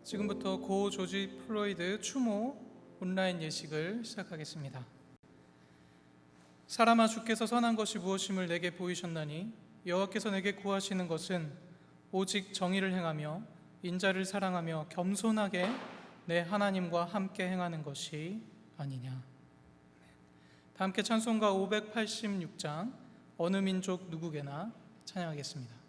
지금부터 고 조지 플로이드 추모 온라인 예식을 시작하겠습니다. 사람아, 주께서 선한 것이 무엇임을 내게 보이셨나니 여호와께서 내게 구하시는 것은 오직 정의를 행하며 인자를 사랑하며 겸손하게 내 하나님과 함께 행하는 것이 아니냐. 다 함께 찬송가 586장 어느 민족 누구게나 찬양하겠습니다.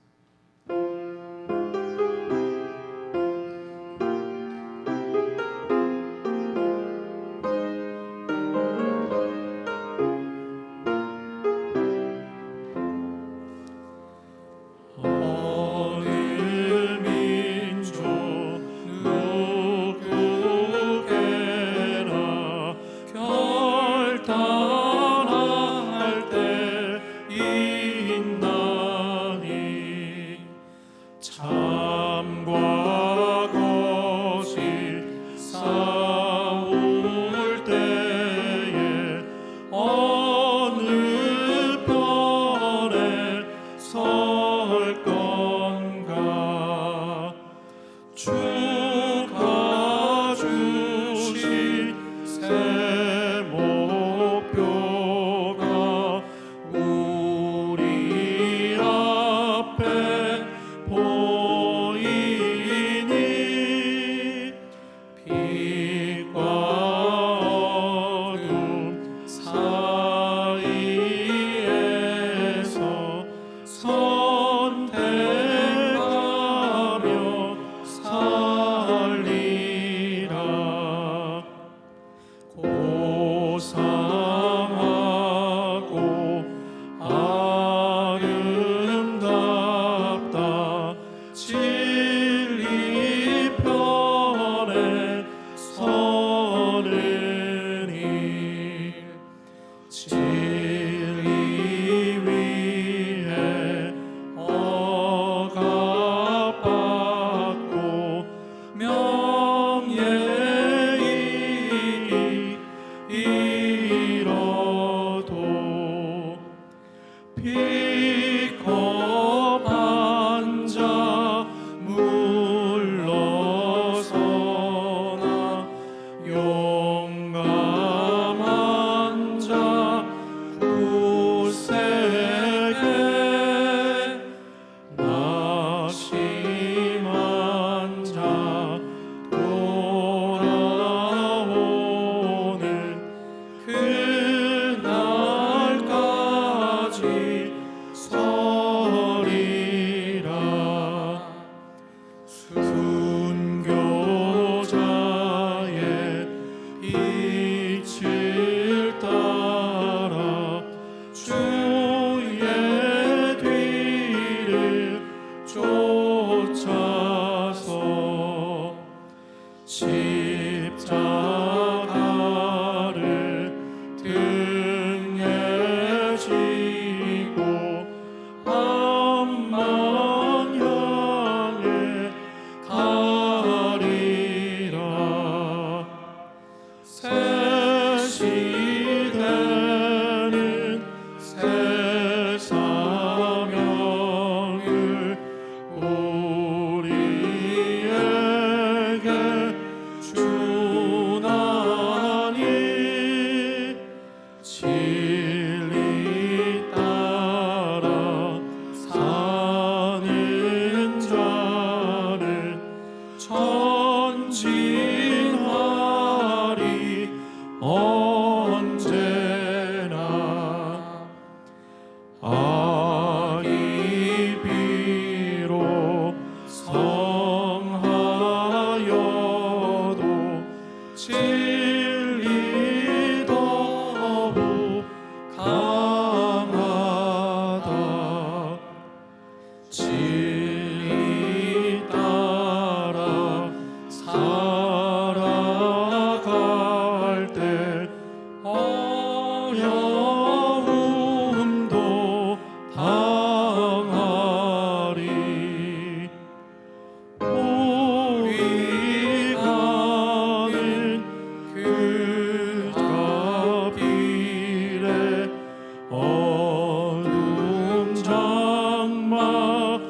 어둠 장막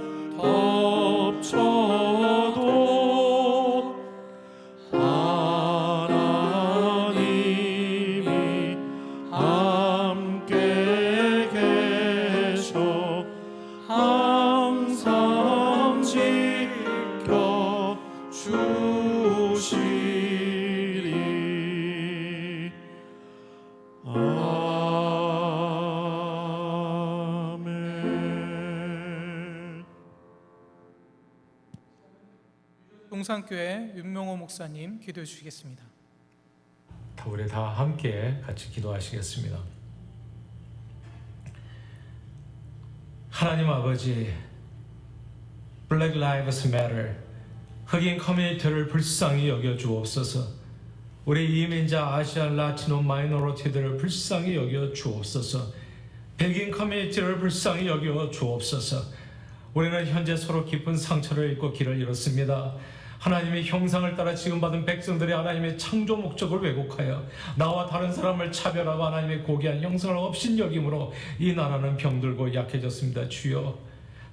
용산교회 윤명호 목사님 기도해 주시겠습니다. 우리 다 함께 같이 기도하시겠습니다. 하나님 아버지, Black Lives Matter, 흑인 커뮤니티를 불쌍히 여겨 주옵소서. 우리 이민자, 아시안, 라티노, 마이너리티들을 불쌍히 여겨 주옵소서. 백인 커뮤니티를 불쌍히 여겨 주옵소서. 우리는 현재 서로 깊은 상처를 입고 길을 잃었습니다. 하나님의 형상을 따라 지음받은 백성들이 하나님의 창조 목적을 왜곡하여 나와 다른 사람을 차별하고 하나님의 고귀한 형상을 업신여김으로 이 나라는 병들고 약해졌습니다. 주여,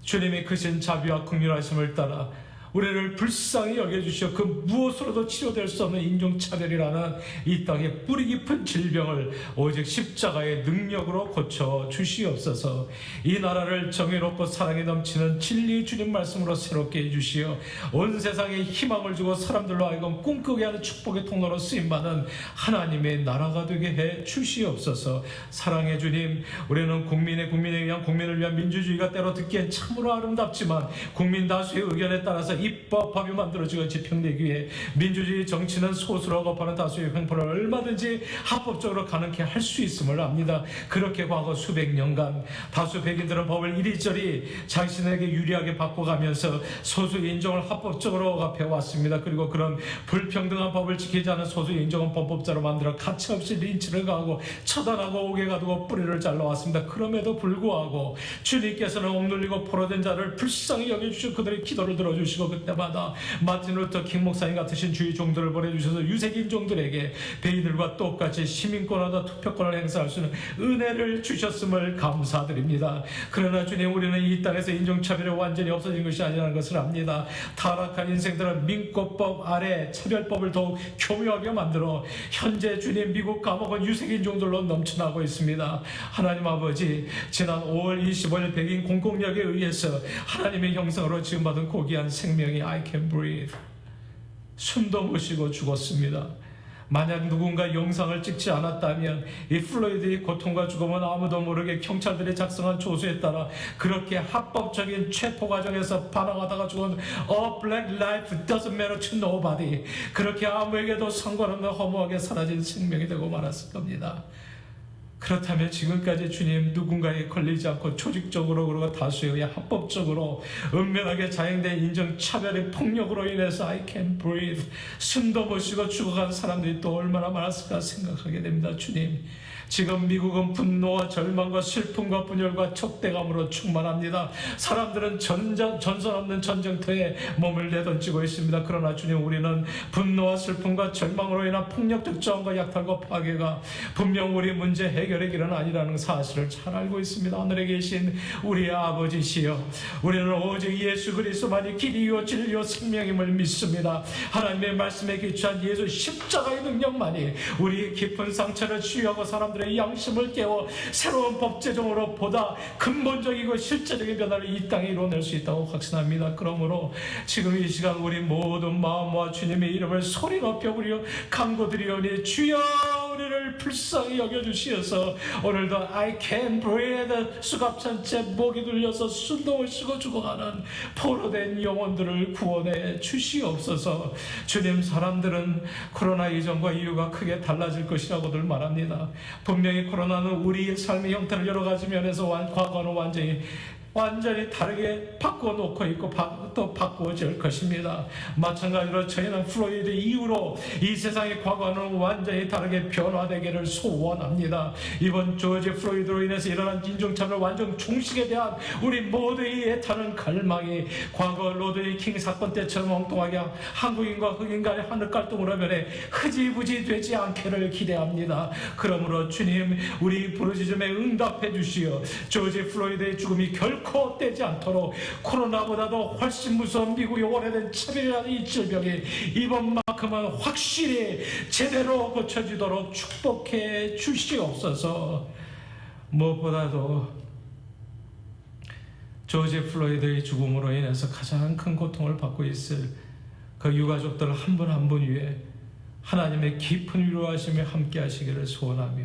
주님의 크신 자비와 긍휼하심을 따라 우리를 불쌍히 여겨주시어 그 무엇으로도 치료될 수 없는 인종차별이라는 이 땅의 뿌리 깊은 질병을 오직 십자가의 능력으로 고쳐 주시옵소서. 이 나라를 정의롭고 사랑이 넘치는 진리 주님 말씀으로 새롭게 해주시어 온 세상에 희망을 주고 사람들로 하여금 꿈꾸게 하는 축복의 통로로 쓰임받은 하나님의 나라가 되게 해 주시옵소서. 사랑의 주님, 우리는 국민을 위한 민주주의가 때로 듣기엔 참으로 아름답지만 국민 다수의 의견에 따라서 입법이 만들어지고 집행되기 위해 민주주의 정치는 소수로 거부하는 다수의 횡포를 얼마든지 합법적으로 가능케 할 수 있음을 압니다. 그렇게 과거 수백 년간 다수 백인들은 법을 이리저리 자신에게 유리하게 바꿔가면서 소수 인종을 합법적으로 억압해왔습니다. 그리고 그런 불평등한 법을 지키지 않은 소수 인종은 범법자로 만들어 가차없이 린치를 가하고 처단하고 옥에 가두고 뿌리를 잘라왔습니다. 그럼에도 불구하고 주님께서는 억눌리고 포로된 자를 불쌍히 여겨주시고 그들의 기도를 들어주시고 그때마다 마틴 루터 킹 목사님 같으신 주의 종들을 보내주셔서 유색인종들에게 베이들과 똑같이 시민권과 투표권을 행사할 수 있는 은혜를 주셨음을 감사드립니다. 그러나 주님, 우리는 이 땅에서 인종차별이 완전히 없어진 것이 아니라는 것을 압니다. 타락한 인생들은 민권법 아래 차별법을 더욱 교묘하게 만들어 현재 주님 미국 감옥은 유색인종들로 넘쳐나고 있습니다. 하나님 아버지, 지난 5월 25일 백인 공공력에 의해서 하나님의 형상으로 지음받은 고귀한 생명이 I can breathe, 숨도 못 쉬고 죽었습니다. 만약 누군가 영상을 찍지 않았다면 이 플로이드의 고통과 죽음은 아무도 모르게 경찰들이 작성한 조수에 따라 그렇게 합법적인 체포 과정에서 반항하다가 죽은 A black life doesn't matter to nobody, 그렇게 아무에게도 상관없는 허무하게 사라진 생명이 되고 말았을 겁니다. 그렇다면 지금까지 주님, 누군가에 걸리지 않고 조직적으로 그리고 다수에 의해 합법적으로 은밀하게 자행된 인종차별의 폭력으로 인해서 I can't breathe, 숨도 못 쉬고 죽어간 사람들이 또 얼마나 많았을까 생각하게 됩니다. 주님, 지금 미국은 분노와 절망과 슬픔과 분열과 적대감으로 충만합니다. 사람들은 전선 없는 전쟁터에 몸을 내던지고 있습니다. 그러나 주님, 우리는 분노와 슬픔과 절망으로 인한 폭력적 저항과 약탈과 파괴가 분명 우리 문제 해결의 길은 아니라는 사실을 잘 알고 있습니다. 하늘에 계신 우리의 아버지시여, 우리는 오직 예수 그리스도만이 길이요 진리요 생명임을 믿습니다. 하나님의 말씀에 기초한 예수 십자가의 능력만이 우리의 깊은 상처를 치유하고 사람들의 양심을 깨워 새로운 법제정으로 보다 근본적이고 실제적인 변화를 이 땅에 이뤄낼 수 있다고 확신합니다. 그러므로 지금 이 시간 우리 모든 마음과 주님의 이름을 소리 높여 부르며 간구드리오니 주여, 우리를 불쌍히 여겨주시어서 오늘도 I can breathe, 수갑찬 채 목이 눌려서 숨도 못 쉬고 죽어가는 포로된 영혼들을 구원해 주시옵소서. 주님, 사람들은 코로나 이전과 이후가 크게 달라질 것이라고들 말합니다. 분명히 코로나는 우리의 삶의 형태를 여러 가지 면에서 과거는 완전히 다르게 바꿔놓고 있고 또 바꾸어질 것입니다. 마찬가지로 저희는 플로이드 이후로 이 세상의 과거는 완전히 다르게 변화되기를 소원합니다. 이번 조지 플로이드로 인해서 일어난 인종차별 완전 종식에 대한 우리 모두의 애타는 갈망이 과거 로드니 킹 사건 때처럼 엉뚱하게 한국인과 흑인 간의 하늘 갈등으로 변해 흐지부지 되지 않기를 기대합니다. 그러므로 주님, 우리 부르짖음에 응답해 주시어 조지 플로이드의 죽음이 결코 헛되지 않도록 코로나보다도 훨씬 무서운 미국의 오래된 차별이라는 이 질병이 이번만큼은 확실히 제대로 고쳐지도록 축복해 주시옵소서. 무엇보다도 조지 플로이드의 죽음으로 인해서 가장 큰 고통을 받고 있을 그 유가족들 한 분 한 분 위에 하나님의 깊은 위로하심에 함께 하시기를 소원하며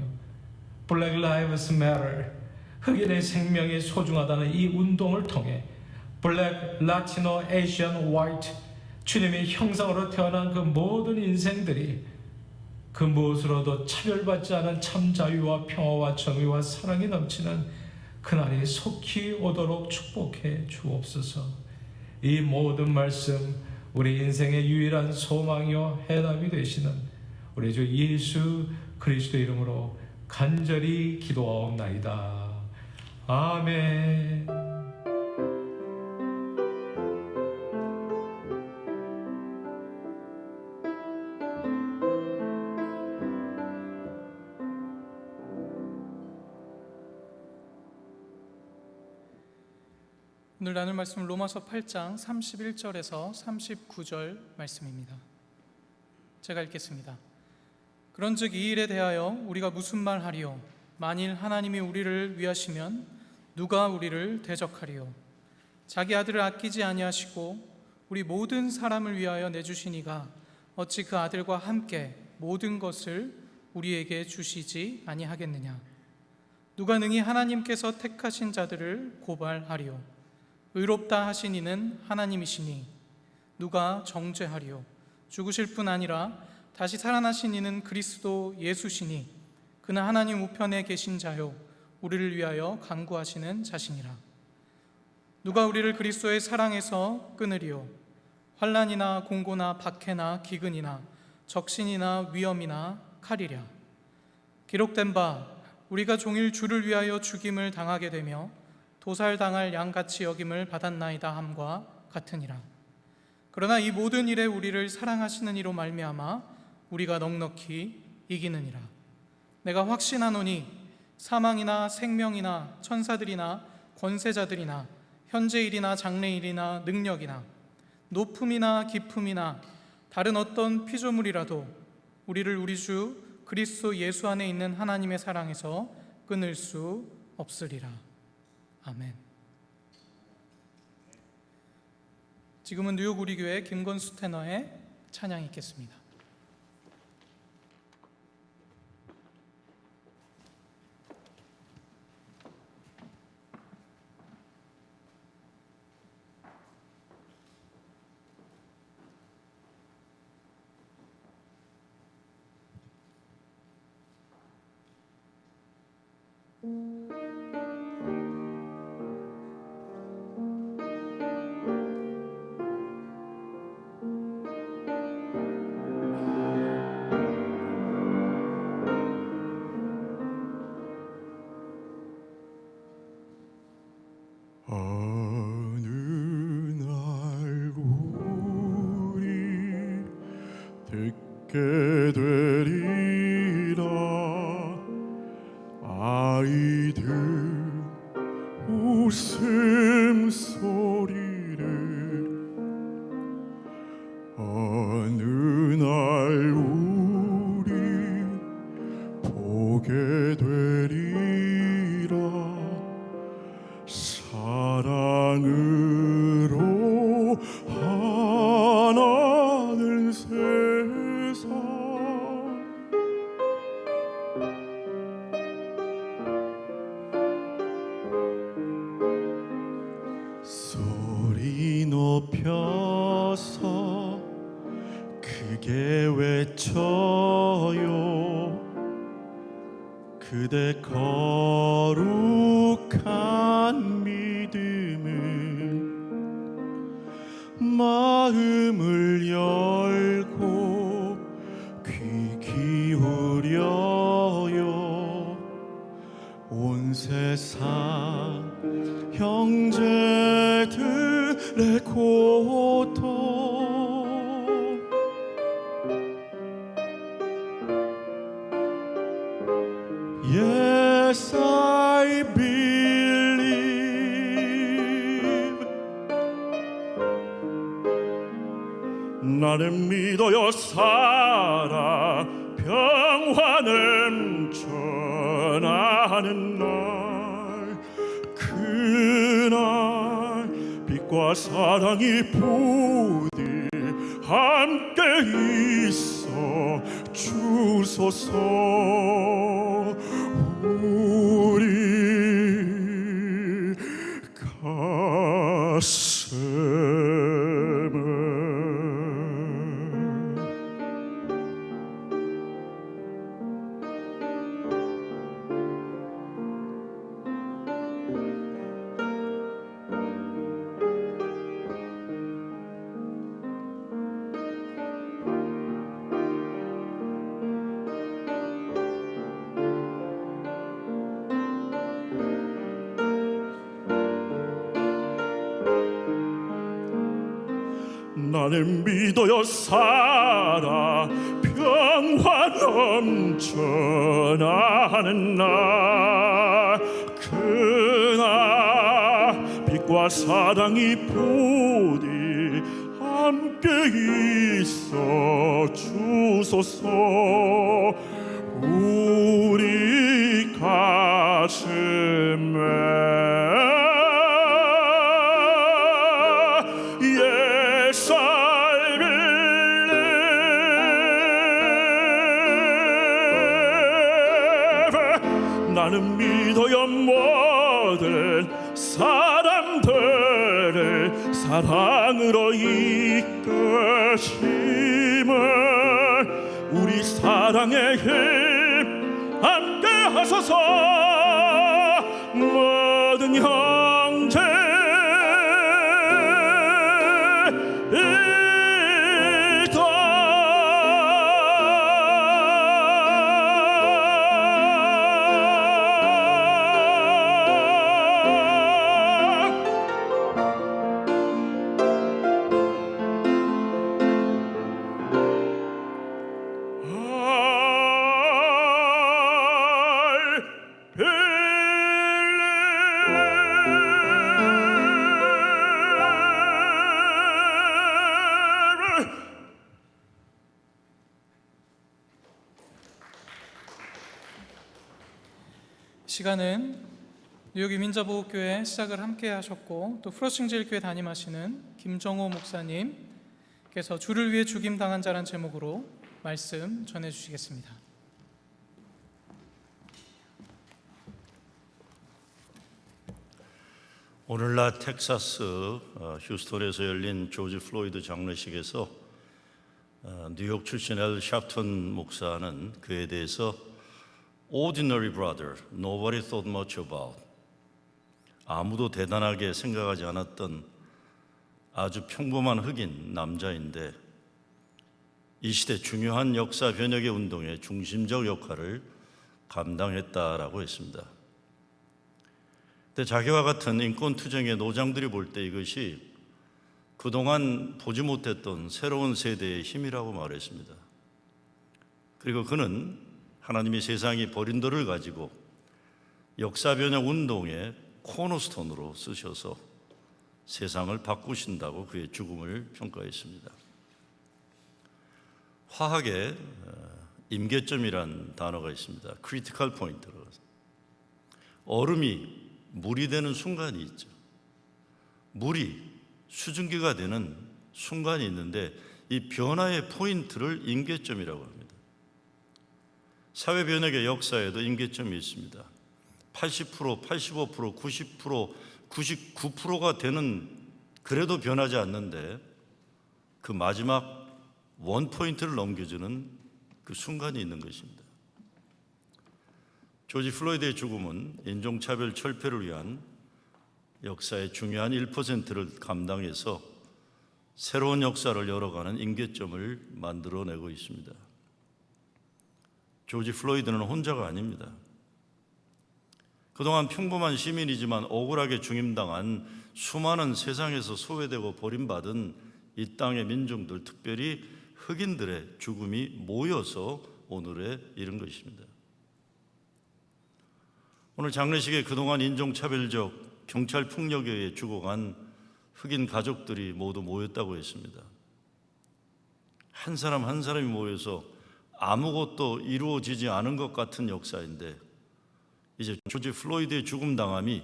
Black Lives Matter, 흑인의 생명이 소중하다는 이 운동을 통해 Black, Latino, Asian, White, 주님의 형상으로 태어난 그 모든 인생들이 그 무엇으로도 차별받지 않은 참 자유와 평화와 정의와 사랑이 넘치는 그날이 속히 오도록 축복해 주옵소서. 이 모든 말씀 우리 인생의 유일한 소망이요 해답이 되시는 우리 주 예수 그리스도 이름으로 간절히 기도하옵나이다. 아멘. 오늘 나눌 말씀은 로마서 8장 31절에서 39절 말씀입니다. 제가 읽겠습니다. 그런즉 이 일에 대하여 우리가 무슨 말하리요? 만일 하나님이 우리를 위하시면 누가 우리를 대적하리요? 자기 아들을 아끼지 아니하시고 우리 모든 사람을 위하여 내주시니가 어찌 그 아들과 함께 모든 것을 우리에게 주시지 아니하겠느냐? 누가 능히 하나님께서 택하신 자들을 고발하리요? 의롭다 하신 이는 하나님이시니 누가 정죄하리요? 죽으실 뿐 아니라 다시 살아나신 이는 그리스도 예수시니 그는 하나님 우편에 계신 자요 우리를 위하여 간구하시는 자시니라. 누가 우리를 그리스도의 사랑에서 끊으리요? 환난이나 공고나 박해나 기근이나 적신이나 위험이나 칼이랴. 기록된 바 우리가 종일 주를 위하여 죽임을 당하게 되며 도살당할 양같이 여김을 받았나이다 함과 같으니라. 그러나 이 모든 일에 우리를 사랑하시는 이로 말미암아 우리가 넉넉히 이기느니라. 내가 확신하노니 사망이나 생명이나 천사들이나 권세자들이나 현재일이나 장래일이나 능력이나 높음이나 깊음이나 다른 어떤 피조물이라도 우리를 우리 주 그리스도 예수 안에 있는 하나님의 사랑에서 끊을 수 없으리라. 아멘. 지금은 뉴욕 우리교회 김건수 테너의 찬양이 있겠습니다. 어느 날 우리 듣게 되리라 아이들 웃음소리를 어느 날 우리 보게 되리라 사랑으로 하나된 세상 소리 높여서 크게 외쳐요 그대 거룩한 믿음을 마음을 열고 귀 기울여요 온 세상 형제들의 고통 Yes, I believe. 나는 믿어요 사랑 평화는 전하는 날 그날 빛과 사랑이 부디 함께 있어 주소서 우리 가슴에 나는 믿어요 살아 평화 넘쳐나는 날 그날 빛과 사랑이 부디 함께 있어 주소서 우리 가슴에 나는 믿어요 모든 사람들을 사랑으로 이끄심을 우리 사랑의 힘 함께 하소서 모든 형제 시간은 뉴욕 이민자보호교회 시작을 함께 하셨고 또 프로싱제일교회 담임하시는 김정호 목사님께서 주를 위해 죽임당한 자란 제목으로 말씀 전해주시겠습니다. 오늘날 텍사스 휴스턴에서 열린 조지 플로이드 장례식에서 뉴욕 출신 엘 샤프턴 목사는 그에 대해서 Ordinary brother, nobody thought much about. 아무도 대단하게 생각하지 않았던 아주 평범한 흑인 남자인데 이 시대 중요한 역사 변혁의 운동의 중심적 역할을 감당했다라고 했습니다. 근데 자기와 같은 인권 투쟁의 노장들이 볼 때 이것이 그동안 보지 못했던 새로운 세대의 힘이라고 말했습니다. 그리고 그는 하나님이 세상이 버린 돌을 가지고 역사 변혁 운동의 코너스톤으로 쓰셔서 세상을 바꾸신다고 그의 죽음을 평가했습니다. 화학에 임계점이란 단어가 있습니다. 크리티컬 포인트로. 얼음이 물이 되는 순간이 있죠. 물이 수증기가 되는 순간이 있는데 이 변화의 포인트를 임계점이라고 합니다. 사회 변혁의 역사에도 임계점이 있습니다. 80%, 85%, 90%, 99%가 되는 그래도 변하지 않는데 그 마지막 원 포인트를 넘겨주는 그 순간이 있는 것입니다. 조지 플로이드의 죽음은 인종차별 철폐를 위한 역사의 중요한 1%를 감당해서 새로운 역사를 열어가는 임계점을 만들어내고 있습니다. 조지 플로이드는 혼자가 아닙니다. 그동안 평범한 시민이지만 억울하게 중임당한 수많은 세상에서 소외되고 버림받은 이 땅의 민중들, 특별히 흑인들의 죽음이 모여서 오늘에 이른 것입니다. 오늘 장례식에 그동안 인종차별적 경찰 폭력에 의해 죽어간 흑인 가족들이 모두 모였다고 했습니다. 한 사람 한 사람이 모여서 아무것도 이루어지지 않은 것 같은 역사인데 이제 조지 플로이드의 죽음 당함이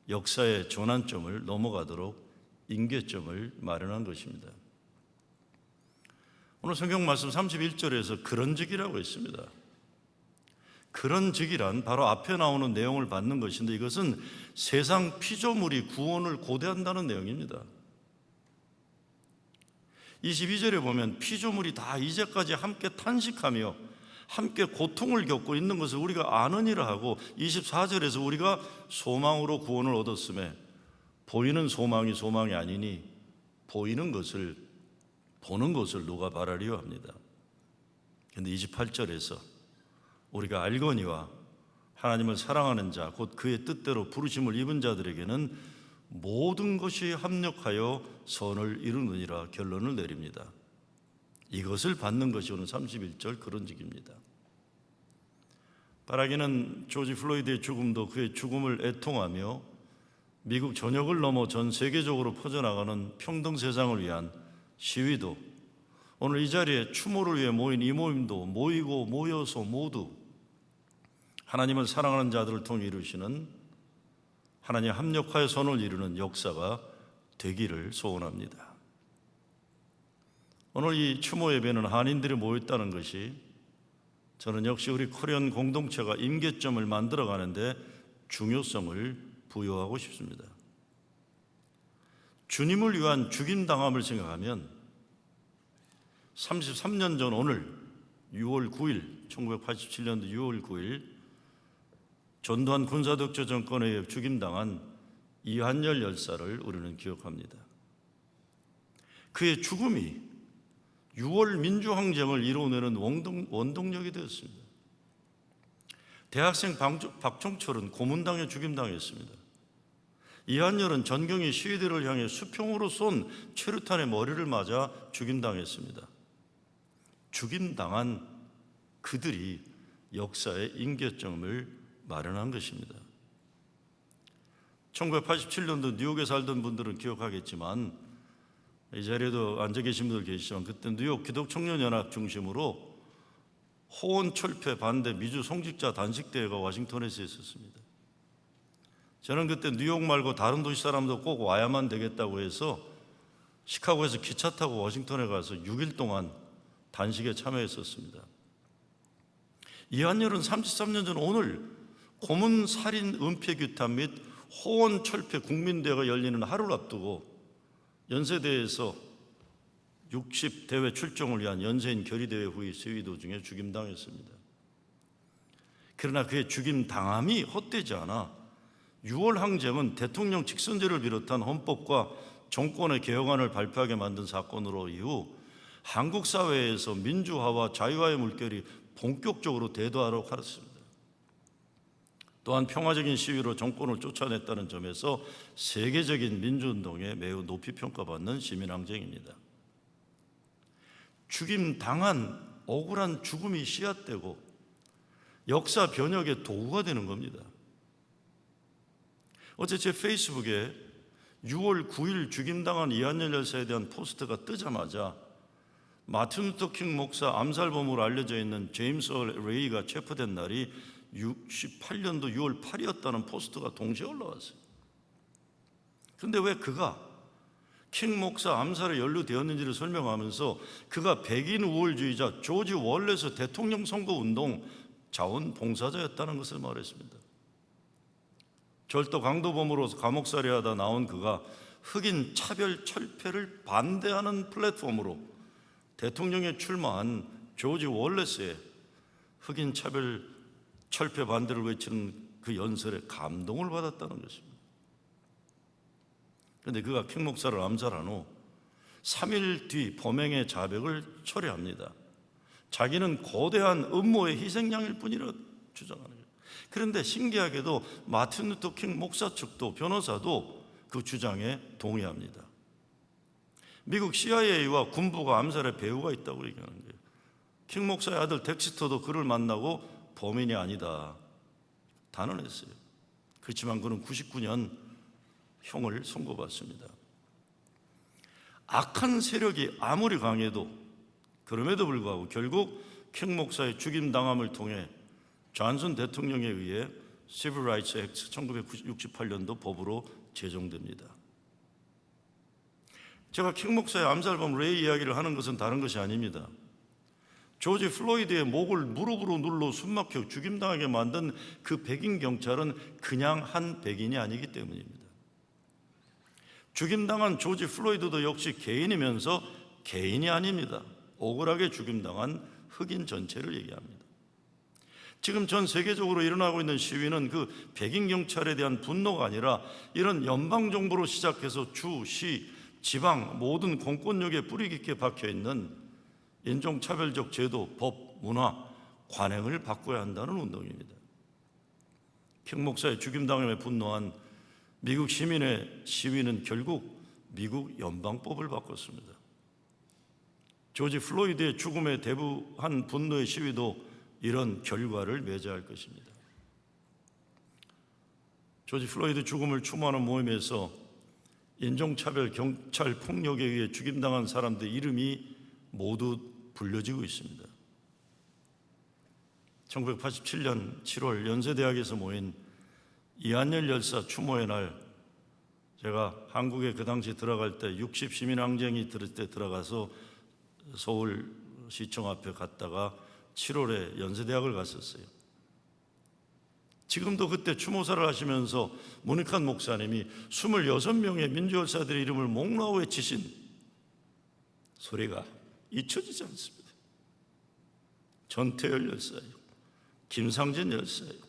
역사의 전환점을 넘어가도록 임계점을 마련한 것입니다. 오늘 성경 말씀 31절에서 그런즉이라고 했습니다. 그런즉이란 바로 앞에 나오는 내용을 받는 것인데 이것은 세상 피조물이 구원을 고대한다는 내용입니다. 22절에 보면 피조물이 다 이제까지 함께 탄식하며 함께 고통을 겪고 있는 것을 우리가 아느니라 하고 24절에서 우리가 소망으로 구원을 얻었음에 보이는 소망이 소망이 아니니 보이는 것을 보는 것을 누가 바라리요 합니다. 그런데 28절에서 우리가 알거니와 하나님을 사랑하는 자 곧 그의 뜻대로 부르심을 입은 자들에게는 모든 것이 합력하여 선을 이루느니라 결론을 내립니다. 이것을 받는 것이 오늘 31절 그런직입니다. 바라기는 조지 플로이드의 죽음도 그의 죽음을 애통하며 미국 전역을 넘어 전 세계적으로 퍼져나가는 평등 세상을 위한 시위도, 오늘 이 자리에 추모를 위해 모인 이 모임도 모이고 모여서 모두 하나님을 사랑하는 자들을 통해 이루시는 하나님 합력하여 선을 이루는 역사가 되기를 소원합니다. 오늘 이 추모 예배는 한인들이 모였다는 것이 저는 역시 우리 코리안 공동체가 임계점을 만들어가는데 중요성을 부여하고 싶습니다. 주님을 위한 죽임당함을 생각하면 33년 전 오늘 6월 9일 1987년도 6월 9일 전두환 군사독재 정권에 의해 죽임당한 이한열 열사를 우리는 기억합니다. 그의 죽음이 6월 민주항쟁을 이루어내는 원동력이 되었습니다. 대학생 박종철은 고문당해 죽임당했습니다. 이한열은 전경이 시위대를 향해 수평으로 쏜 최루탄의 머리를 맞아 죽임당했습니다. 죽임당한 그들이 역사의 임계점을 마련한 것입니다. 1987년도 뉴욕에 살던 분들은 기억하겠지만, 이 자리에도 앉아 계신 분들 계시지만, 그때 뉴욕 기독청년연합 중심으로 호원 철폐 반대 미주 송직자 단식대회가 워싱턴에서 있었습니다. 저는 그때 뉴욕 말고 다른 도시 사람도 꼭 와야만 되겠다고 해서 시카고에서 기차 타고 워싱턴에 가서 6일 동안 단식에 참여했었습니다. 이한열은 33년 전 오늘 고문살인 은폐규탄 및 호원 철폐 국민대회가 열리는 하루를 앞두고 연세대에서 60대회 출정을 위한 연세인 결의대회 후의 시위 도중에 죽임당했습니다. 그러나 그의 죽임당함이 헛되지 않아 6월 항쟁은 대통령 직선제를 비롯한 헌법과 정권의 개혁안을 발표하게 만든 사건으로 이후 한국 사회에서 민주화와 자유화의 물결이 본격적으로 대두하러 갔습니다. 또한 평화적인 시위로 정권을 쫓아냈다는 점에서 세계적인 민주운동에 매우 높이 평가받는 시민항쟁입니다. 죽임당한 억울한 죽음이 씨앗되고 역사 변혁의 도구가 되는 겁니다. 어제 제 페이스북에 6월 9일 죽임당한 이한열 열사에 대한 포스트가 뜨자마자 마틴 루터 킹 목사 암살범으로 알려져 있는 제임스 레이가 체포된 날이 68년도 6월 8일이었다는 포스트가 동시에 올라왔어요. 그런데 왜 그가 킹 목사 암살에 연루되었는지를 설명하면서 그가 백인 우월주의자 조지 월렛의 대통령 선거운동 자원봉사자였다는 것을 말했습니다. 절도 강도범으로서 감옥살이하다 나온 그가 흑인 차별 철폐를 반대하는 플랫폼으로 대통령에 출마한 조지 월렛의 흑인 차별 철폐 반대를 외치는 그 연설에 감동을 받았다는 것입니다. 그런데 그가 킹 목사를 암살한 후 3일 뒤 범행의 자백을 철회합니다. 자기는 거대한 음모의 희생양일 뿐이라 주장하는 거예요. 그런데 신기하게도 마틴 루터 킹 목사 측도 변호사도 그 주장에 동의합니다. 미국 CIA와 군부가 암살의 배후가 있다고 얘기하는 거예요. 킹 목사의 아들 덱스터도 그를 만나고 범인이 아니다 단언했어요. 그렇지만 그는 99년 형을 선고받습니다. 악한 세력이 아무리 강해도 그럼에도 불구하고 결국 킹 목사의 죽임당함을 통해 존슨 대통령에 의해 Civil Rights Act 1968년도 법으로 제정됩니다. 제가 킹 목사의 암살범 레이 이야기를 하는 것은 다른 것이 아닙니다. 조지 플로이드의 목을 무릎으로 눌러 숨막혀 죽임당하게 만든 그 백인 경찰은 그냥 한 백인이 아니기 때문입니다. 죽임당한 조지 플로이드도 역시 개인이면서 개인이 아닙니다. 억울하게 죽임당한 흑인 전체를 얘기합니다. 지금 전 세계적으로 일어나고 있는 시위는 그 백인 경찰에 대한 분노가 아니라 이런 연방정부로 시작해서 주, 시, 지방 모든 공권력에 뿌리 깊게 박혀있는 인종차별적 제도, 법, 문화, 관행을 바꿔야 한다는 운동입니다. 킹 목사의 죽임당함에 분노한 미국 시민의 시위는 결국 미국 연방법을 바꿨습니다. 조지 플로이드의 죽음에 대부한 분노의 시위도 이런 결과를 맺어야 할 것입니다. 조지 플로이드 죽음을 추모하는 모임에서 인종차별 경찰 폭력에 의해 죽임당한 사람들 이름이 모두 불려지고 있습니다. 1987년 7월 연세대학에서 모인 이한열 열사 추모의 날, 제가 한국에 그 당시 들어갈 때 60 시민항쟁이 들을 때 들어가서 서울시청 앞에 갔다가 7월에 연세대학을 갔었어요. 지금도 그때 추모사를 하시면서 문익환 목사님이 26명의 민주열사들의 이름을 목놓아 외치신 소리가 잊혀지지 않습니다. 전태열 열사요, 김상진 열사요,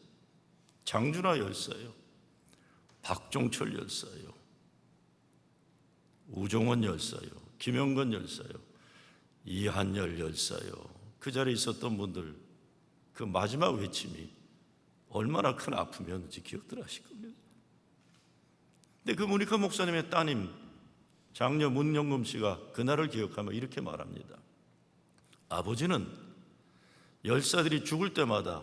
장준하 열사요, 박종철 열사요, 우종원 열사요, 김영건 열사요, 이한열 열사요. 그 자리에 있었던 분들 그 마지막 외침이 얼마나 큰 아픔이었는지 기억들 하실 겁니다. 근데 그 문익환 목사님의 따님 장녀 문영금 씨가 그날을 기억하며 이렇게 말합니다. 아버지는 열사들이 죽을 때마다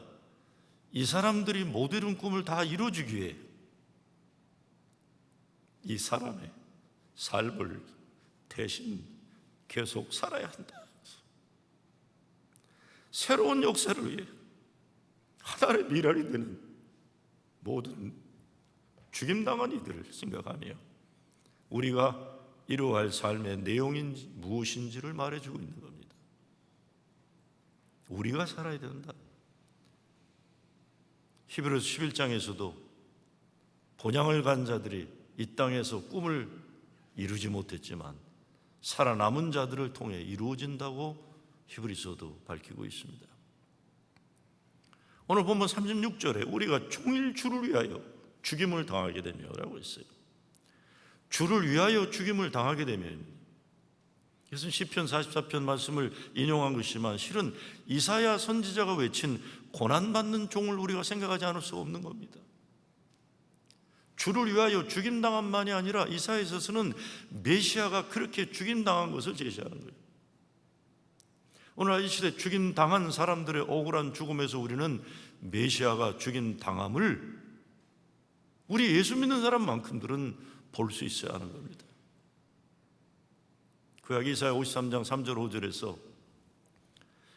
이 사람들이 못 이룬 꿈을 다 이루어주기 위해 이 사람의 삶을 대신 계속 살아야 한다. 새로운 역사를 위해 하나의 미랄이 되는 모든 죽임당한 이들을 생각하며 우리가 이루어야 할 삶의 내용이 무엇인지를 말해주고 있는 겁니다. 우리가 살아야 된다. 히브리서 11장에서도 본향을 간 자들이 이 땅에서 꿈을 이루지 못했지만 살아남은 자들을 통해 이루어진다고 히브리서도 밝히고 있습니다. 오늘 본문 36절에 우리가 종일 주를 위하여 죽임을 당하게 되며 라고 했어요. 주를 위하여 죽임을 당하게 되면, 이것은 시편 44편 말씀을 인용한 것이지만 실은 이사야 선지자가 외친 고난받는 종을 우리가 생각하지 않을 수 없는 겁니다. 주를 위하여 죽임당함만이 아니라 이사야서는 메시아가 그렇게 죽임당한 것을 제시하는 거예요. 오늘 이 시대 죽임당한 사람들의 억울한 죽음에서 우리는 메시아가 죽임당함을 우리 예수 믿는 사람만큼들은 볼 수 있어야 하는 겁니다. 구약 이사야 53장 3절 5절에서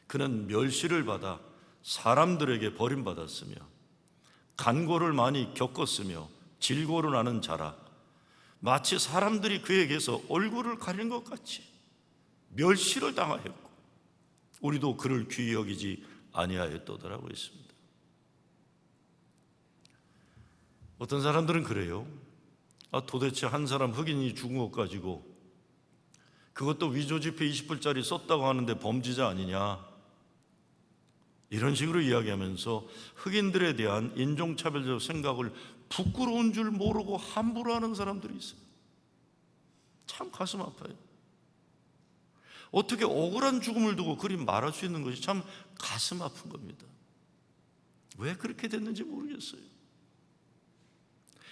그는 멸시를 받아 사람들에게 버림받았으며 간고를 많이 겪었으며 질고를 하는 자라 마치 사람들이 그에게서 얼굴을 가리는 것 같이 멸시를 당하였고 우리도 그를 귀히 여기지 아니하였도다라고 했습니다. 어떤 사람들은 그래요. 도대체 한 사람 흑인이 죽은 것 가지고 그것도 위조지폐 20불짜리 썼다고 하는데 범죄자 아니냐, 이런 식으로 이야기하면서 흑인들에 대한 인종차별적 생각을 부끄러운 줄 모르고 함부로 하는 사람들이 있어요. 참 가슴 아파요. 어떻게 억울한 죽음을 두고 그리 말할 수 있는 것이 참 가슴 아픈 겁니다. 왜 그렇게 됐는지 모르겠어요.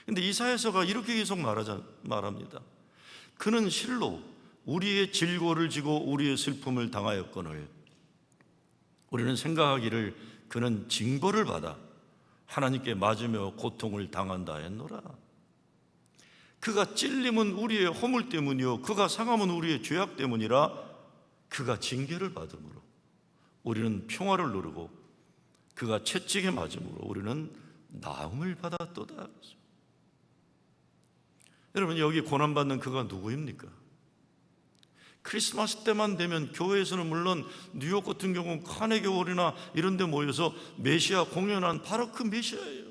근데 이사야서가 이렇게 계속 말합니다. 그는 실로 우리의 질고를 지고 우리의 슬픔을 당하였거늘 우리는 생각하기를 그는 징벌을 받아 하나님께 맞으며 고통을 당한다 했노라. 그가 찔림은 우리의 허물 때문이요 그가 상함은 우리의 죄악 때문이라. 그가 징계를 받음으로 우리는 평화를 누르고 그가 채찍에 맞음으로 우리는 나음을 받았도다. 여러분, 여기 고난받는 그가 누구입니까? 크리스마스 때만 되면 교회에서는 물론 뉴욕 같은 경우는 카네기 홀이나 이런 데 모여서 메시아 공연한 바로 그 메시아예요.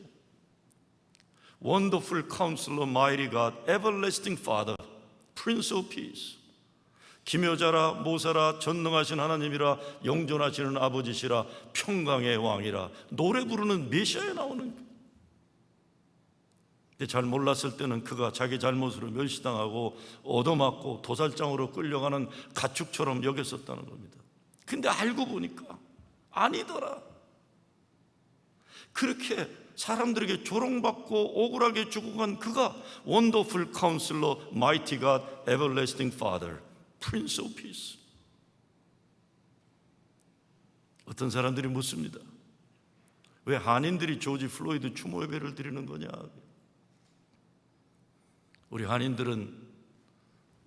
Wonderful Counselor, Mighty God, Everlasting Father, Prince of Peace. 기묘자라 모사라 전능하신 하나님이라 영존하시는 아버지시라 평강의 왕이라 노래 부르는 메시아에 나오는 거예요. 근데 잘 몰랐을 때는 그가 자기 잘못으로 멸시당하고 얻어맞고 도살장으로 끌려가는 가축처럼 여겼었다는 겁니다. 근데 알고 보니까 아니더라. 그렇게 사람들에게 조롱받고 억울하게 죽어간 그가 원더풀 카운슬러, 마이티 갓, 에버래스팅 파더, 프린스 오브 피스. 어떤 사람들이 묻습니다. 왜 한인들이 조지 플로이드 추모 예배를 드리는 거냐? 우리 한인들은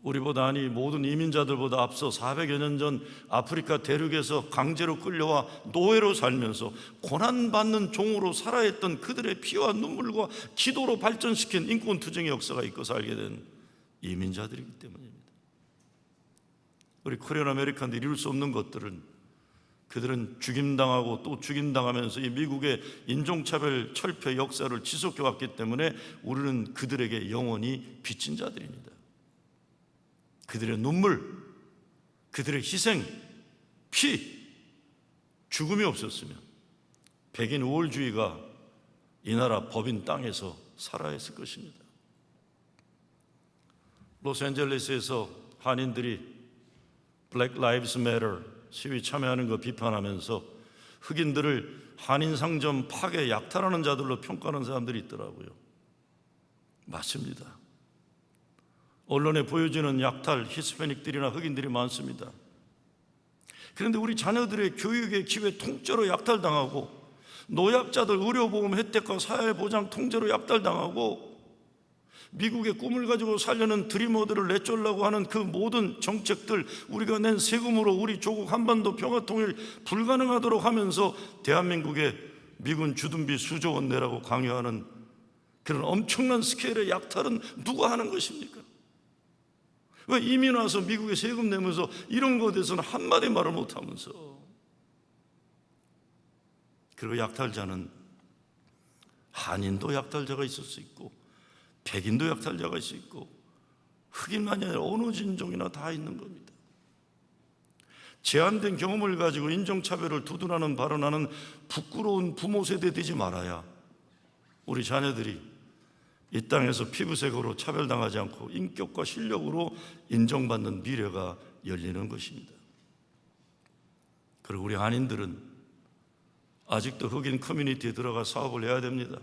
우리보다 아니 모든 이민자들보다 앞서 400여 년 전 아프리카 대륙에서 강제로 끌려와 노예로 살면서 고난받는 종으로 살아야 했던 그들의 피와 눈물과 기도로 발전시킨 인권투쟁의 역사가 있고 살게 된 이민자들이기 때문입니다. 우리 코리안 아메리칸들이 이룰 수 없는 것들은 그들은 죽임당하고 또 죽임당하면서 이 미국의 인종차별 철폐 역사를 지속해왔기 때문에 우리는 그들에게 영원히 빚진 자들입니다. 그들의 눈물, 그들의 희생, 피, 죽음이 없었으면 백인 우월주의가 이 나라 법인 땅에서 살아있을 것입니다. 로스앤젤레스에서 한인들이 Black Lives Matter 시위 참여하는 거 비판하면서 흑인들을 한인 상점 파괴 약탈하는 자들로 평가하는 사람들이 있더라고요. 맞습니다. 언론에 보여지는 약탈, 히스패닉들이나 흑인들이 많습니다. 그런데 우리 자녀들의 교육의 기회 통째로 약탈당하고 노약자들 의료보험 혜택과 사회보장 통째로 약탈당하고 미국의 꿈을 가지고 살려는 드리머들을 내쫓으려고 하는 그 모든 정책들, 우리가 낸 세금으로 우리 조국 한반도 평화통일 불가능하도록 하면서 대한민국에 미군 주둔비 수조 원 내라고 강요하는 그런 엄청난 스케일의 약탈은 누가 하는 것입니까? 왜 이민 와서 미국에 세금 내면서 이런 것에 대해서는 한마디 말을 못하면서. 그리고 약탈자는 한인도 약탈자가 있을 수 있고 백인도 약탈자가 있을 수 있고 흑인만이 아니라 어느 진종이나 다 있는 겁니다. 제한된 경험을 가지고 인종차별을 두둔하는 발언하는 부끄러운 부모 세대 되지 말아야 우리 자녀들이 이 땅에서 피부색으로 차별당하지 않고 인격과 실력으로 인정받는 미래가 열리는 것입니다. 그리고 우리 한인들은 아직도 흑인 커뮤니티에 들어가 사업을 해야 됩니다.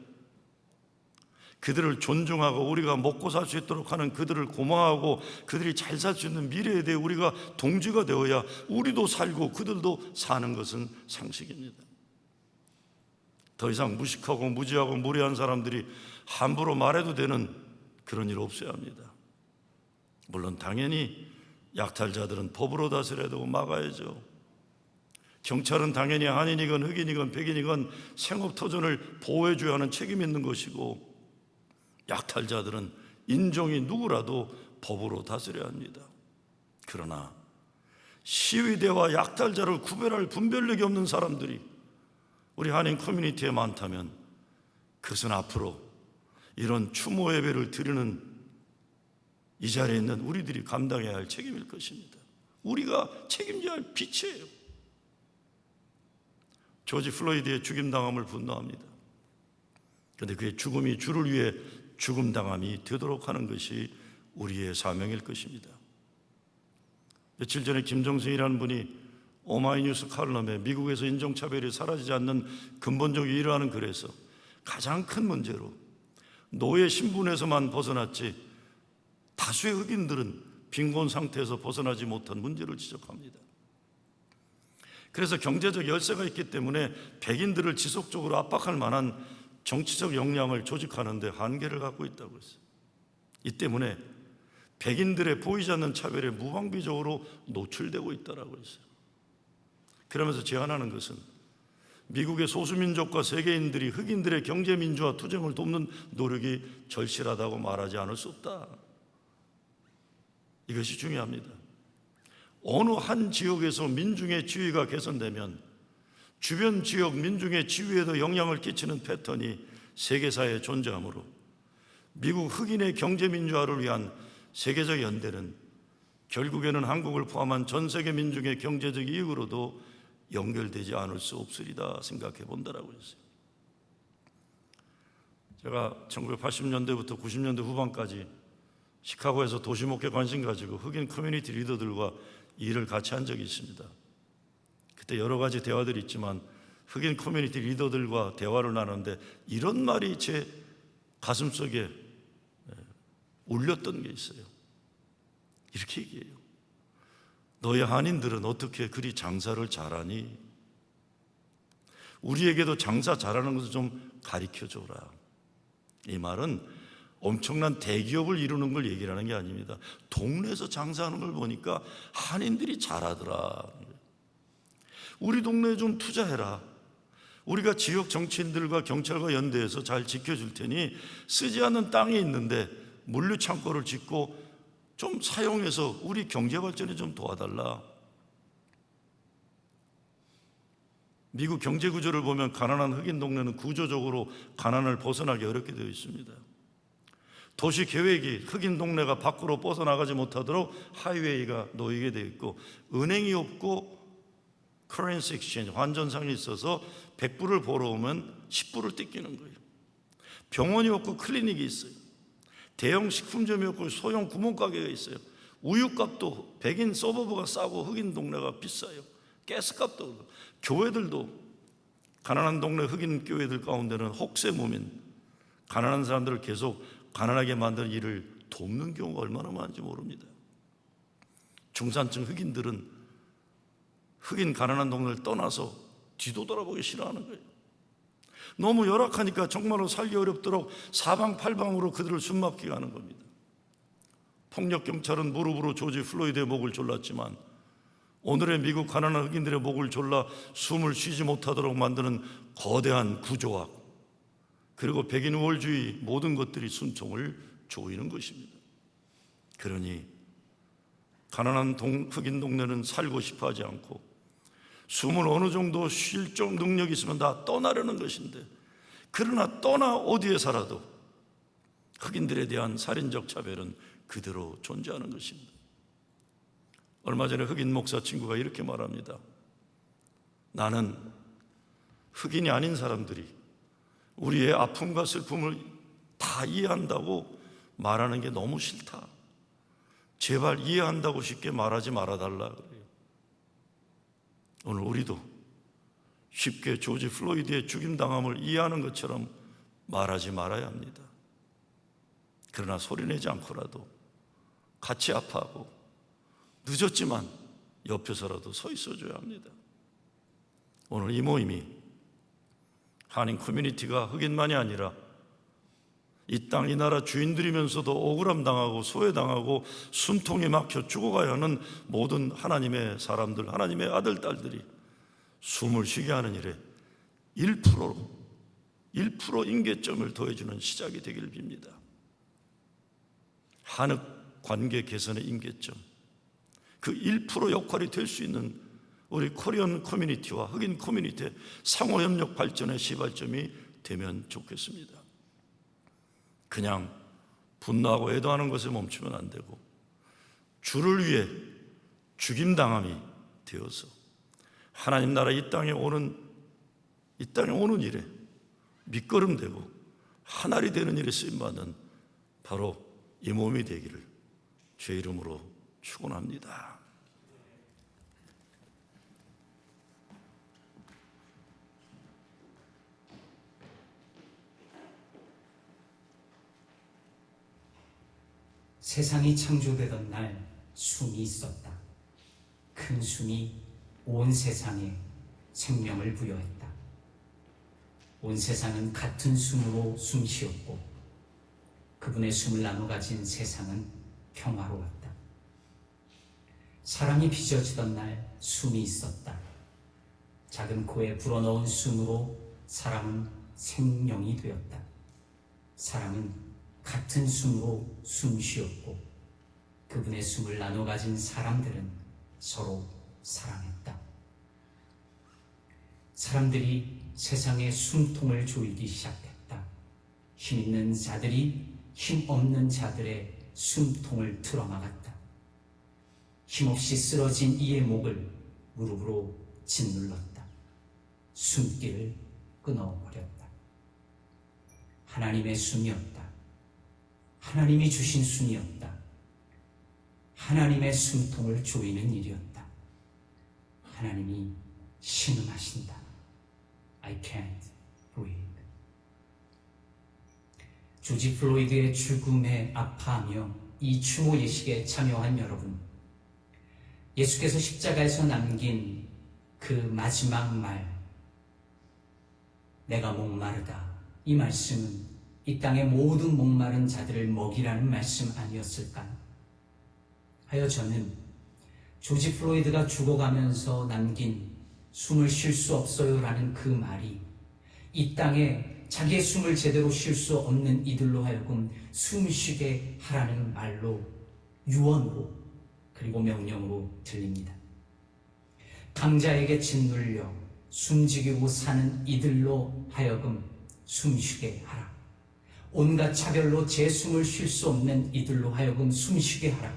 그들을 존중하고 우리가 먹고 살 수 있도록 하는 그들을 고마워하고 그들이 잘 살 수 있는 미래에 대해 우리가 동지가 되어야 우리도 살고 그들도 사는 것은 상식입니다. 더 이상 무식하고 무지하고 무례한 사람들이 함부로 말해도 되는 그런 일 없어야 합니다. 물론 당연히 약탈자들은 법으로 다스려야 되고 막아야죠. 경찰은 당연히 한인이건 흑인이건 백인이건 생업터전을 보호해줘야 하는 책임이 있는 것이고 약탈자들은 인종이 누구라도 법으로 다스려야 합니다. 그러나 시위대와 약탈자를 구별할 분별력이 없는 사람들이 우리 한인 커뮤니티에 많다면 그것은 앞으로 이런 추모 예배를 드리는 이 자리에 있는 우리들이 감당해야 할 책임일 것입니다. 우리가 책임져야 할 빚이에요. 조지 플로이드의 죽임당함을 분노합니다. 그런데 그의 죽음이 주를 위해 죽음당함이 되도록 하는 것이 우리의 사명일 것입니다. 며칠 전에 김정승이라는 분이 오마이뉴스 칼럼에 미국에서 인종차별이 사라지지 않는 근본적 이유라는 글에서 가장 큰 문제로 노예 신분에서만 벗어났지 다수의 흑인들은 빈곤 상태에서 벗어나지 못한 문제를 지적합니다. 그래서 경제적 열세가 있기 때문에 백인들을 지속적으로 압박할 만한 정치적 역량을 조직하는 데 한계를 갖고 있다고 했어요. 이 때문에 백인들의 보이지 않는 차별에 무방비적으로 노출되고 있다고 했어요. 그러면서 제안하는 것은 미국의 소수민족과 세계인들이 흑인들의 경제민주화 투쟁을 돕는 노력이 절실하다고 말하지 않을 수 없다. 이것이 중요합니다. 어느 한 지역에서 민중의 지위가 개선되면 주변 지역 민중의 지위에도 영향을 끼치는 패턴이 세계사에 존재하므로 미국 흑인의 경제민주화를 위한 세계적 연대는 결국에는 한국을 포함한 전 세계 민중의 경제적 이익으로도 연결되지 않을 수 없으리다 생각해 본다라고 했어요. 제가 1980년대부터 90년대 후반까지 시카고에서 도시목회 관심 가지고 흑인 커뮤니티 리더들과 일을 같이 한 적이 있습니다. 그때 여러 가지 대화들이 있지만 흑인 커뮤니티 리더들과 대화를 나누는데 이런 말이 제 가슴속에 울렸던 게 있어요. 이렇게 얘기해요. 너희 한인들은 어떻게 그리 장사를 잘하니? 우리에게도 장사 잘하는 것을 좀 가르쳐줘라. 이 말은 엄청난 대기업을 이루는 걸 얘기하는 게 아닙니다. 동네에서 장사하는 걸 보니까 한인들이 잘하더라. 우리 동네에 좀 투자해라. 우리가 지역 정치인들과 경찰과 연대해서 잘 지켜줄 테니 쓰지 않는 땅이 있는데 물류 창고를 짓고 좀 사용해서 우리 경제 발전에 좀 도와달라. 미국 경제 구조를 보면 가난한 흑인 동네는 구조적으로 가난을 벗어나기 어렵게 되어 있습니다. 도시 계획이 흑인 동네가 밖으로 벗어나가지 못하도록 하이웨이가 놓이게 되어 있고, 은행이 없고 커런시 익스체인지 환전상이 있어서 100불을 벌어 오면 10불을 뜯기는 거예요. 병원이 없고 클리닉이 있어요. 대형 식품점이 없고 소형 구멍가게가 있어요. 우유값도 백인 서버브가 싸고 흑인 동네가 비싸요. 가스값도 그렇고. 교회들도 가난한 동네 흑인 교회들 가운데는 혹세무민, 가난한 사람들을 계속 가난하게 만드는 일을 돕는 경우가 얼마나 많은지 모릅니다. 중산층 흑인들은 흑인 가난한 동네를 떠나서 뒤도 돌아보기 싫어하는 거예요. 너무 열악하니까 정말로 살기 어렵도록 사방팔방으로 그들을 숨막히게 하는 겁니다. 폭력경찰은 무릎으로 조지 플로이드의 목을 졸랐지만 오늘의 미국 가난한 흑인들의 목을 졸라 숨을 쉬지 못하도록 만드는 거대한 구조학, 그리고 백인 우월주의, 모든 것들이 숨통을 조이는 것입니다. 그러니 가난한 흑인 동네는 살고 싶어 하지 않고 숨을 어느 정도 쉴 정 능력이 있으면 다 떠나려는 것인데, 그러나 떠나 어디에 살아도 흑인들에 대한 살인적 차별은 그대로 존재하는 것입니다. 얼마 전에 흑인 목사 친구가 이렇게 말합니다. 나는 흑인이 아닌 사람들이 우리의 아픔과 슬픔을 다 이해한다고 말하는 게 너무 싫다. 제발 이해한다고 쉽게 말하지 말아달라 그래요. 오늘 우리도 쉽게 조지 플로이드의 죽임당함을 이해하는 것처럼 말하지 말아야 합니다. 그러나 소리내지 않고라도 같이 아파하고 늦었지만 옆에서라도 서 있어줘야 합니다. 오늘 이 모임이 한인 커뮤니티가 흑인만이 아니라 이 땅, 이 나라 주인들이면서도 억울함 당하고 소외당하고 숨통이 막혀 죽어가야 하는 모든 하나님의 사람들, 하나님의 아들, 딸들이 숨을 쉬게 하는 일에 1% 임계점을 더해주는 시작이 되기를 빕니다. 한흑 관계 개선의 임계점, 그 1% 역할이 될 수 있는 우리 코리안 커뮤니티와 흑인 커뮤니티의 상호협력 발전의 시발점이 되면 좋겠습니다. 그냥 분노하고 애도하는 것에 멈추면 안 되고, 주를 위해 죽임당함이 되어서 하나님 나라 이 땅에 오는 일에 밑거름되고 하나리 되는 일에 쓰임받는 바로 이 몸이 되기를 주의 이름으로 축원합니다. 세상이 창조되던 날 숨이 있었다. 큰 숨이 온 세상에 생명을 부여했다. 온 세상은 같은 숨으로 숨쉬었고 그분의 숨을 나눠 가진 세상은 평화로웠다. 사랑이 빚어지던 날 숨이 있었다. 작은 코에 불어넣은 숨으로 사람은 생명이 되었다. 사람은 같은 숨으로 숨쉬었고 그분의 숨을 나눠 가진 사람들은 서로 사랑했다. 사람들이 세상의 숨통을 조이기 시작했다. 힘 있는 자들이 힘 없는 자들의 숨통을 틀어막았다. 힘없이 쓰러진 이의 목을 무릎으로 짓눌렀다. 숨길을 끊어버렸다. 하나님의 숨이었다. 하나님이 주신 숨이었다. 하나님의 숨통을 조이는 일이었다. 하나님이 신음하신다. I can't breathe. 조지 플로이드의 죽음에 아파하며 이 추모 예식에 참여한 여러분, 예수께서 십자가에서 남긴 그 마지막 말, 내가 목마르다, 이 말씀은 이 땅의 모든 목마른 자들을 먹이라는 말씀 아니었을까요? 하여 저는 조지 플로이드가 죽어가면서 남긴 숨을 쉴 수 없어요라는 그 말이 이 땅에 자기의 숨을 제대로 쉴 수 없는 이들로 하여금 숨쉬게 하라는 말로, 유언으로, 그리고 명령으로 들립니다. 강자에게 짓눌려 숨지기고 사는 이들로 하여금 숨쉬게 하라. 온갖 차별로 제 숨을 쉴 수 없는 이들로 하여금 숨쉬게 하라.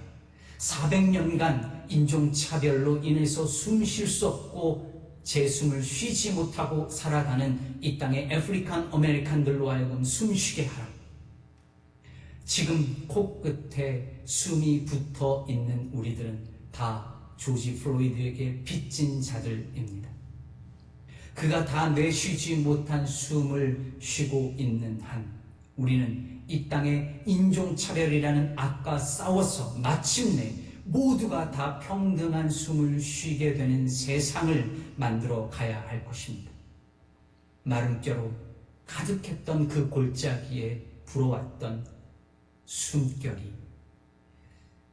400년간 인종차별로 인해서 숨 쉴 수 없고 제 숨을 쉬지 못하고 살아가는 이 땅의 아프리칸 아메리칸들로 하여금 숨쉬게 하라. 지금 코끝에 숨이 붙어 있는 우리들은 다 조지 플로이드에게 빚진 자들입니다. 그가 다 내쉬지 못한 숨을 쉬고 있는 한 우리는 이 땅의 인종차별이라는 악과 싸워서 마침내 모두가 다 평등한 숨을 쉬게 되는 세상을 만들어 가야 할 것입니다. 마름뼈로 가득했던 그 골짜기에 불어왔던 숨결이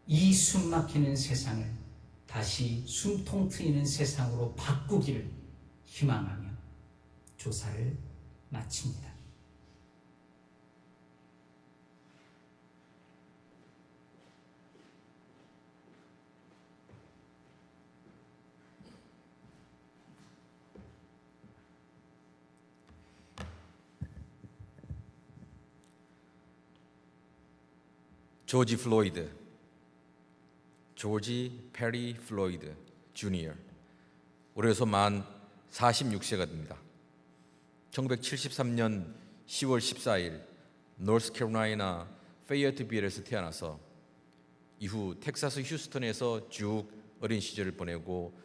이 숨막히는 세상을 다시 숨통 트이는 세상으로 바꾸기를 희망하며 조사를 마칩니다. 조지 플로이드, 조지 페리 플로이드 주니어, 올해로서 만 46세가 됩니다. 1973년 10월 14일 노스캐롤라이나 페이어트빌에서 태어나서 이후 텍사스 휴스턴에서 쭉 어린 시절을 보내고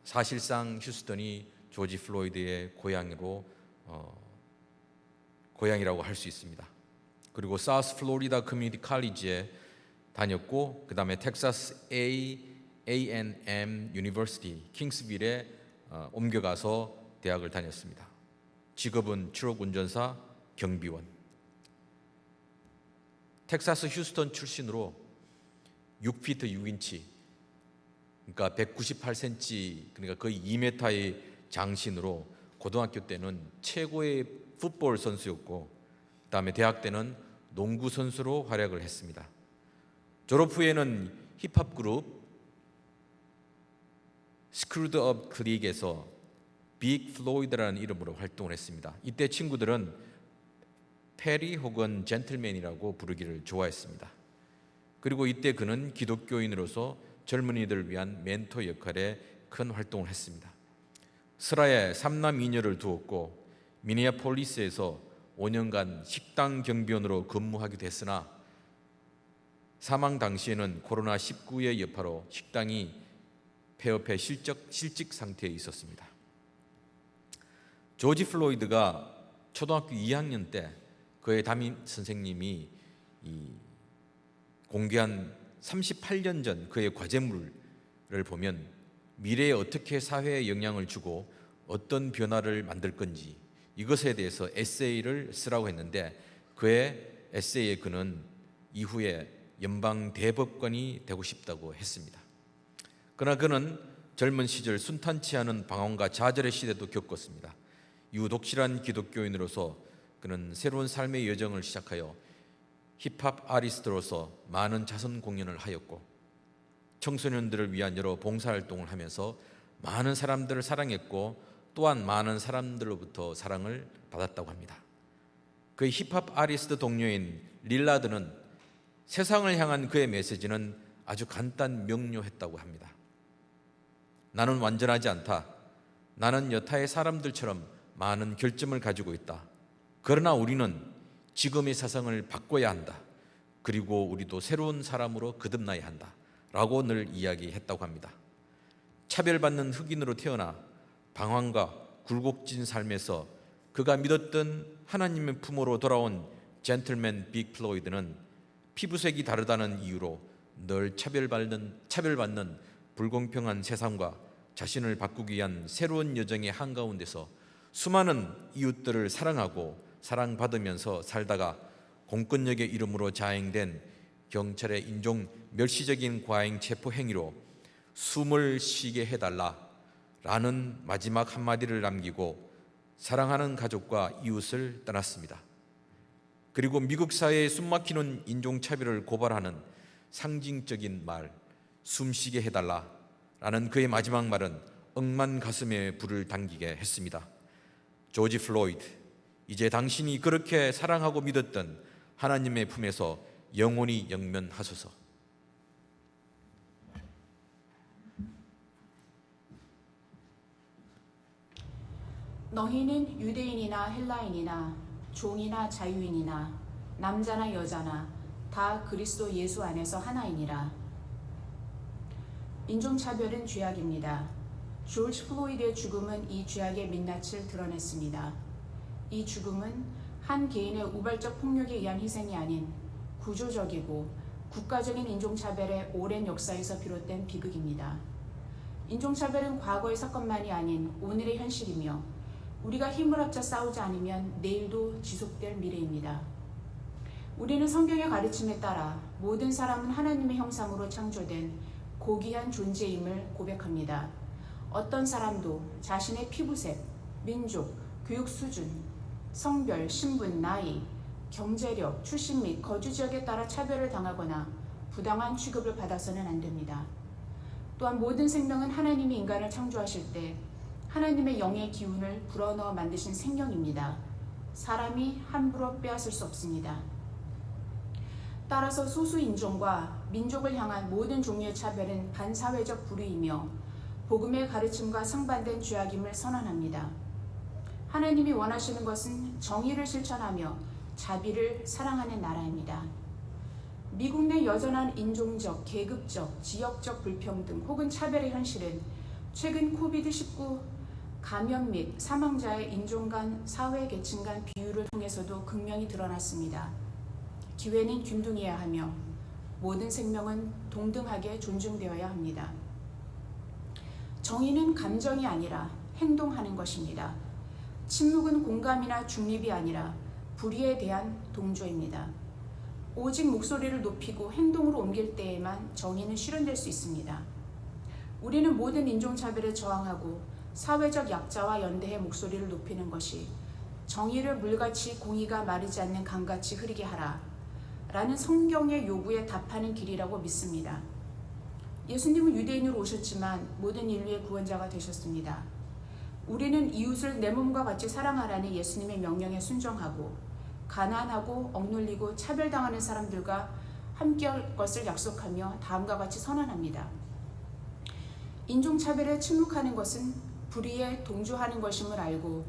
사실상 휴스턴이 조지 플로이드의 고향이라고 할 수 있습니다. 그리고 사우스 플로리다 커뮤니티 칼리지에 다녔고 그 다음에 텍사스 A&M 유니버시티 킹스빌에 옮겨가서 대학을 다녔습니다. 직업은 트럭 운전사, 경비원. 텍사스 휴스턴 출신으로 6피트 6인치, 그러니까 198cm, 그러니까 거의 2m의 장신으로 고등학교 때는 최고의 풋볼 선수였고 그다음에 대학 때는 농구 선수로 활약을 했습니다. 졸업 후에는 힙합 그룹 스크루드 업 클릭에서 빅 플로이드라는 이름으로 활동을 했습니다. 이때 친구들은 페리 혹은 젠틀맨이라고 부르기를 좋아했습니다. 그리고 이때 그는 기독교인으로서 젊은이들을 위한 멘토 역할에 큰 활동을 했습니다. 스라에 3남 2녀를 두었고 미니애폴리스에서 5년간 식당 경비원으로 근무하기도 했으나 사망 당시에는 코로나19의 여파로 식당이 폐업해 실직 상태에 있었습니다. 조지 플로이드가 초등학교 2학년 때 그의 담임 선생님이 공개한 38년 전 그의 과제물을 보면 미래에 어떻게 사회에 영향을 주고 어떤 변화를 만들 건지 이것에 대해서 에세이를 쓰라고 했는데 그의 에세이에 그는 이후에 연방 대법관이 되고 싶다고 했습니다. 그러나 그는 젊은 시절 순탄치 않은 방황과 좌절의 시대도 겪었습니다. 이후 독실한 기독교인으로서 그는 새로운 삶의 여정을 시작하여 힙합 아티스트로서 많은 자선 공연을 하였고 청소년들을 위한 여러 봉사활동을 하면서 많은 사람들을 사랑했고 또한 많은 사람들로부터 사랑을 받았다고 합니다. 그의 힙합 아티스트 동료인 릴라드는 세상을 향한 그의 메시지는 아주 간단 명료했다고 합니다. 나는 완전하지 않다. 나는 여타의 사람들처럼 많은 결점을 가지고 있다. 그러나 우리는 지금의 세상을 바꿔야 한다. 그리고 우리도 새로운 사람으로 거듭나야 한다. 라고 늘 이야기했다고 합니다. 차별받는 흑인으로 태어나 방황과 굴곡진 삶에서 그가 믿었던 하나님의 품으로 돌아온 젠틀맨 빅 플로이드는 피부색이 다르다는 이유로 늘 차별받는 불공평한 세상과 자신을 바꾸기 위한 새로운 여정의 한가운데서 수많은 이웃들을 사랑하고 사랑받으면서 살다가 공권력의 이름으로 자행된 경찰의 인종 멸시적인 과잉 체포 행위로 숨을 쉬게 해달라라는 마지막 한마디를 남기고 사랑하는 가족과 이웃을 떠났습니다. 그리고 미국 사회에 숨막히는 인종차별을 고발하는 상징적인 말, 숨쉬게 해달라라는 그의 마지막 말은 억만 가슴에 불을 당기게 했습니다. 조지 플로이드, 이제 당신이 그렇게 사랑하고 믿었던 하나님의 품에서 영원히 영면하소서. 너희는 유대인이나 헬라인이나 종이나 자유인이나 남자나 여자나 다 그리스도 예수 안에서 하나이니라. 인종차별은 죄악입니다. 조지 플로이드의 죽음은 이 죄악의 민낯을 드러냈습니다. 이 죽음은 한 개인의 우발적 폭력에 의한 희생이 아닌 구조적이고 국가적인 인종차별의 오랜 역사에서 비롯된 비극입니다. 인종차별은 과거의 사건만이 아닌 오늘의 현실이며 우리가 힘을 합쳐 싸우지 않으면 내일도 지속될 미래입니다. 우리는 성경의 가르침에 따라 모든 사람은 하나님의 형상으로 창조된 고귀한 존재임을 고백합니다. 어떤 사람도 자신의 피부색, 민족, 교육 수준, 성별, 신분, 나이, 경제력, 출신 및 거주 지역에 따라 차별을 당하거나 부당한 취급을 받아서는 안 됩니다. 또한 모든 생명은 하나님이 인간을 창조하실 때 하나님의 영의 기운을 불어넣어 만드신 생명입니다. 사람이 함부로 빼앗을 수 없습니다. 따라서 소수 인종과 민족을 향한 모든 종류의 차별은 반사회적 불의이며 복음의 가르침과 상반된 죄악임을 선언합니다. 하나님이 원하시는 것은 정의를 실천하며 자비를 사랑하는 나라입니다. 미국 내 여전한 인종적, 계급적, 지역적 불평등 혹은 차별의 현실은 최근 코비드-19 감염 및 사망자의 인종 간, 사회 계층 간 비율을 통해서도 극명히 드러났습니다. 기회는 균등해야 하며 모든 생명은 동등하게 존중되어야 합니다. 정의는 감정이 아니라 행동하는 것입니다. 침묵은 공감이나 중립이 아니라 불의에 대한 동조입니다. 오직 목소리를 높이고 행동으로 옮길 때에만 정의는 실현될 수 있습니다. 우리는 모든 인종차별에 저항하고 사회적 약자와 연대해 목소리를 높이는 것이 정의를 물같이 공의가 마르지 않는 강같이 흐르게 하라 라는 성경의 요구에 답하는 길이라고 믿습니다. 예수님은 유대인으로 오셨지만 모든 인류의 구원자가 되셨습니다. 우리는 이웃을 내 몸과 같이 사랑하라는 예수님의 명령에 순종하고 가난하고 억눌리고 차별당하는 사람들과 함께할 것을 약속하며 다음과 같이 선언합니다. 인종차별에 침묵하는 것은 불의에 동조하는 것임을 알고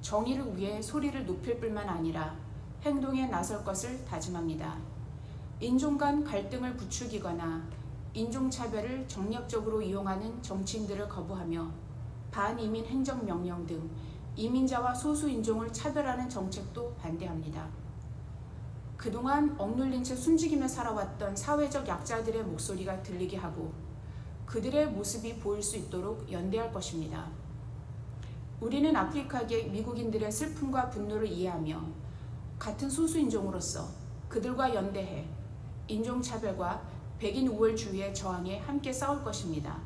정의를 위해 소리를 높일 뿐만 아니라 행동에 나설 것을 다짐합니다. 인종 간 갈등을 부추기거나 인종차별을 정략적으로 이용하는 정치인들을 거부하며 반이민 행정명령 등 이민자와 소수인종을 차별하는 정책도 반대합니다. 그동안 억눌린 채 숨죽이며 살아왔던 사회적 약자들의 목소리가 들리게 하고 그들의 모습이 보일 수 있도록 연대할 것입니다. 우리는 아프리카계 미국인들의 슬픔과 분노를 이해하며 같은 소수인종으로서 그들과 연대해 인종차별과 백인 우월주의의 저항에 함께 싸울 것입니다.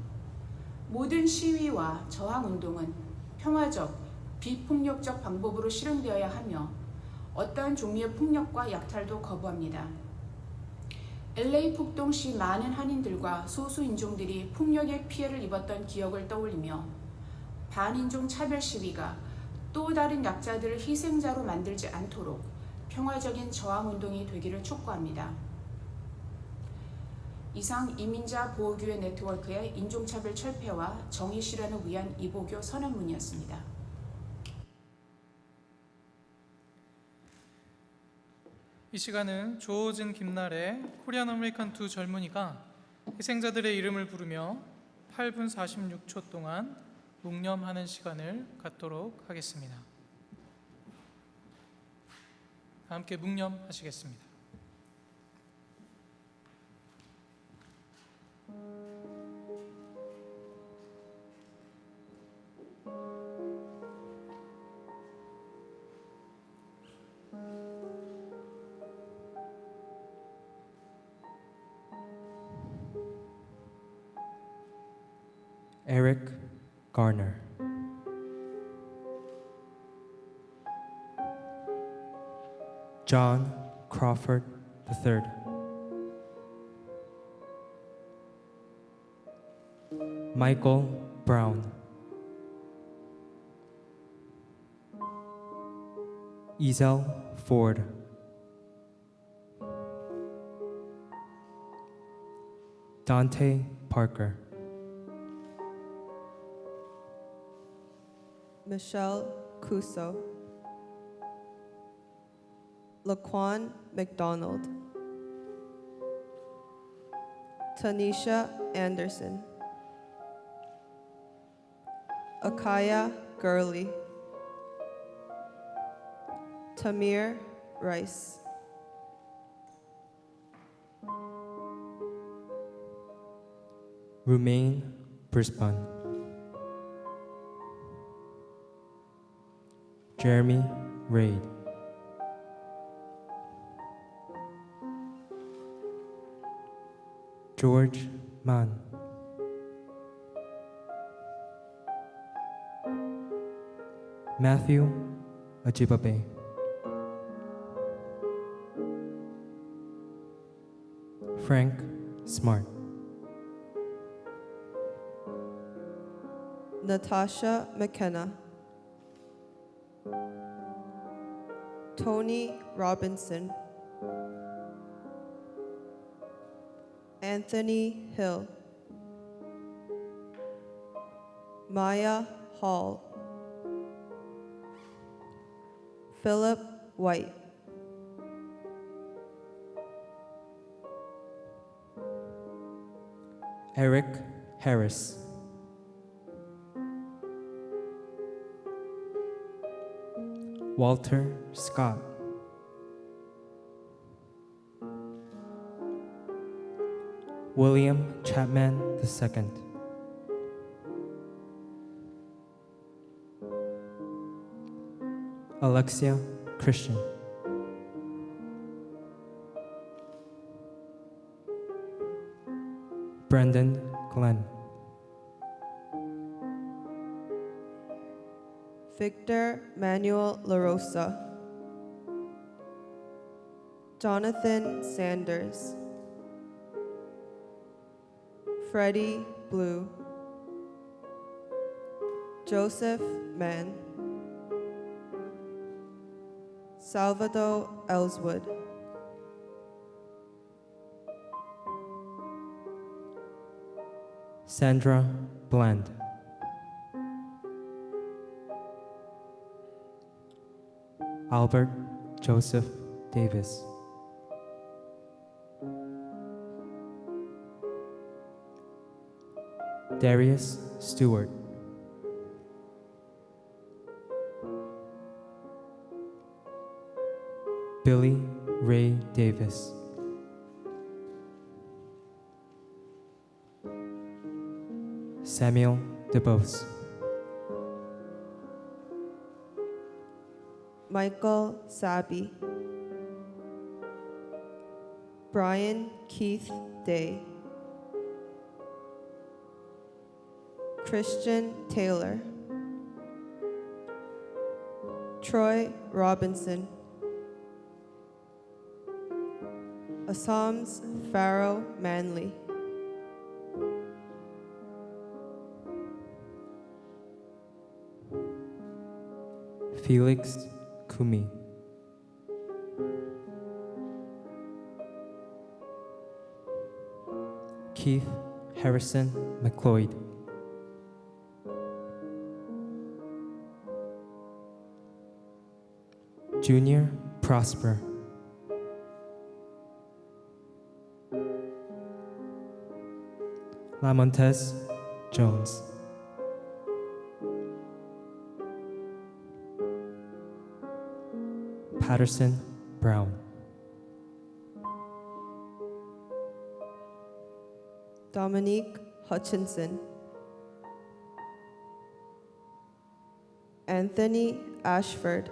모든 시위와 저항운동은 평화적, 비폭력적 방법으로 실현되어야 하며 어떠한 종류의 폭력과 약탈도 거부합니다. LA 폭동시 많은 한인들과 소수인종들이 폭력의 피해를 입었던 기억을 떠올리며 반인종 차별 시위가 또 다른 약자들을 희생자로 만들지 않도록 평화적인 저항운동이 되기를 촉구합니다. 이상 이민자 보호교회 네트워크의 인종차별 철폐와 정의 실현을 위한 이보교 선언문이었습니다. 이 시간은 조호진 김날의 코리안 아메리칸 두 젊은이가 희생자들의 이름을 부르며 8분 46초 동안 묵념하는 시간을 갖도록 하겠습니다. 함께 묵념하시겠습니다. Eric Garner. John Crawford III. Michael Brown. Ezel Ford. Dante Parker. Michelle Cuso, Laquan McDonald, Tanisha Anderson, Akaya Gurley, Tamir Rice, Rumain Brisbane. Jeremy Reid. George Mann. Matthew Ajibabe. Frank Smart. Natasha McKenna, Tony Robinson, Anthony Hill, Maya Hall, Philip White, Eric Harris. Walter Scott. William Chapman II. Alexia Christian. Brendan Glenn. Victor Manuel LaRosa, Jonathan Sanders, Freddie Blue, Joseph Mann, Salvador Ellswood, Sandra Bland. Albert Joseph Davis. Darius Stewart. Billy Ray Davis. Samuel DeBose. Michael Sabi, Brian Keith Day, Christian Taylor, Troy Robinson, Assams Farrow Manley, Felix Kumi. Keith Harrison McLeod. Junior Prosper. Lamontes Jones. Patterson Brown. Dominique Hutchinson, Anthony Ashford,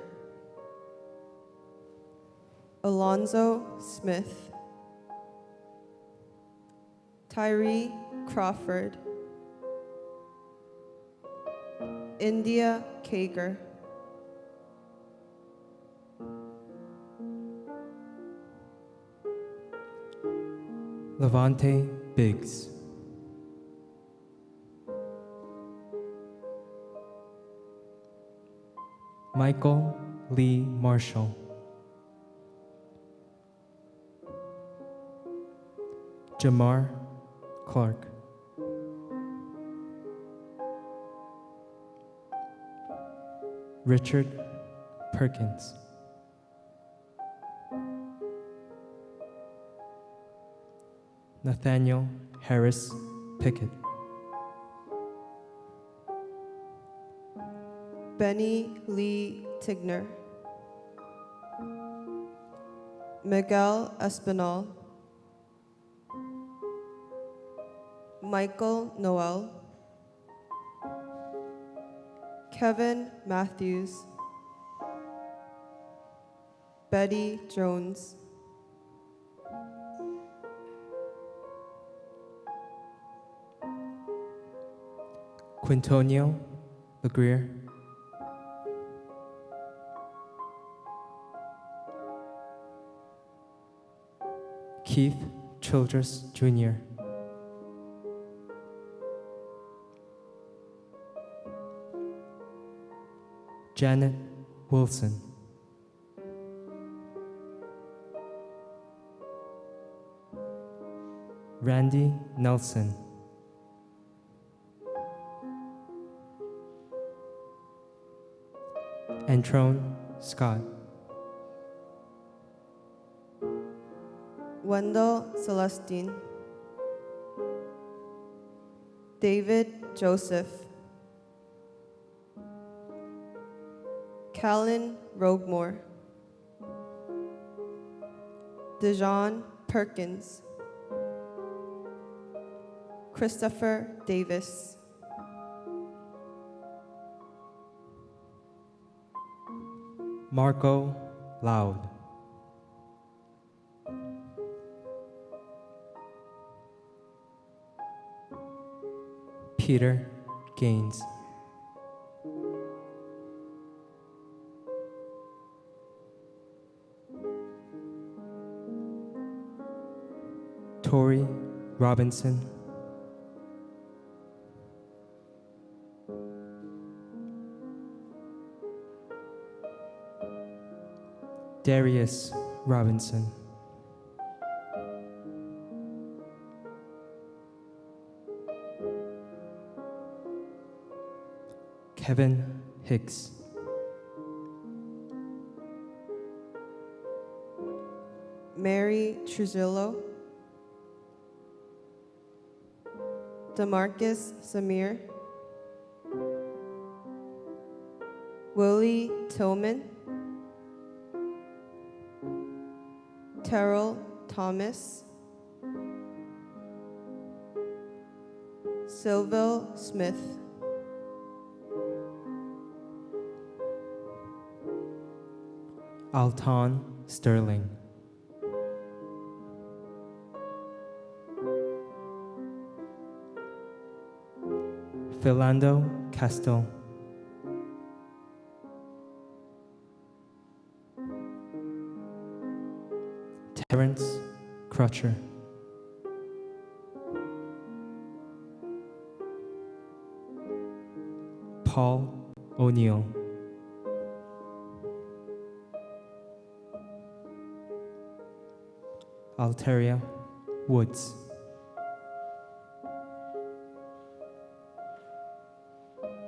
Alonzo Smith, Tyree Crawford, India Kager, Levante Biggs. Michael Lee Marshall. Jamar Clark. Richard Perkins. Nathaniel Harris Pickett. Benny Lee Tigner, Miguel Espinal, Michael Noel, Kevin Matthews, Betty Jones, Quintonio LeGrier. Keith Childress Jr. Janet Wilson. Randy Nelson. Antrone Scott. Wendell Celestine, David Joseph, Callan Roguemore, Dejon Perkins, Christopher Davis, Marco Loud. Peter Gaines. Tori Robinson. Darius Robinson. Kevin Hicks. Mary Trujillo, Demarcus Samir, Willie Tillman, Terrell Thomas, Sylville Smith, Alton Sterling. Philando Castile. Terrence Crutcher. Paul O'Neill. Alteria Woods.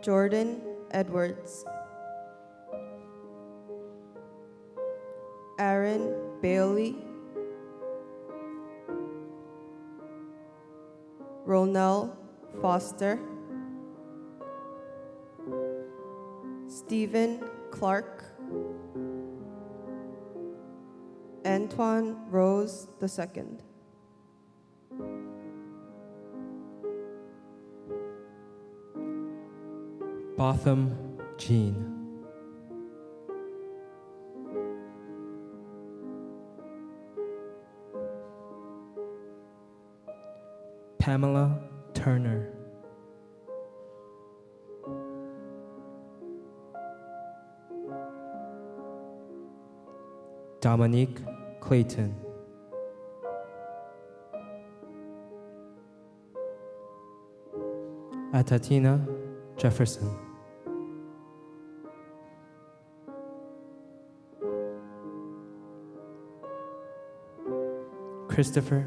Jordan Edwards, Aaron Bailey, Ronell Foster, Stephen Clark, Antoine Rose II. Botham Jean. Pamela Turner. Dominique Clayton. Atatina Jefferson. Christopher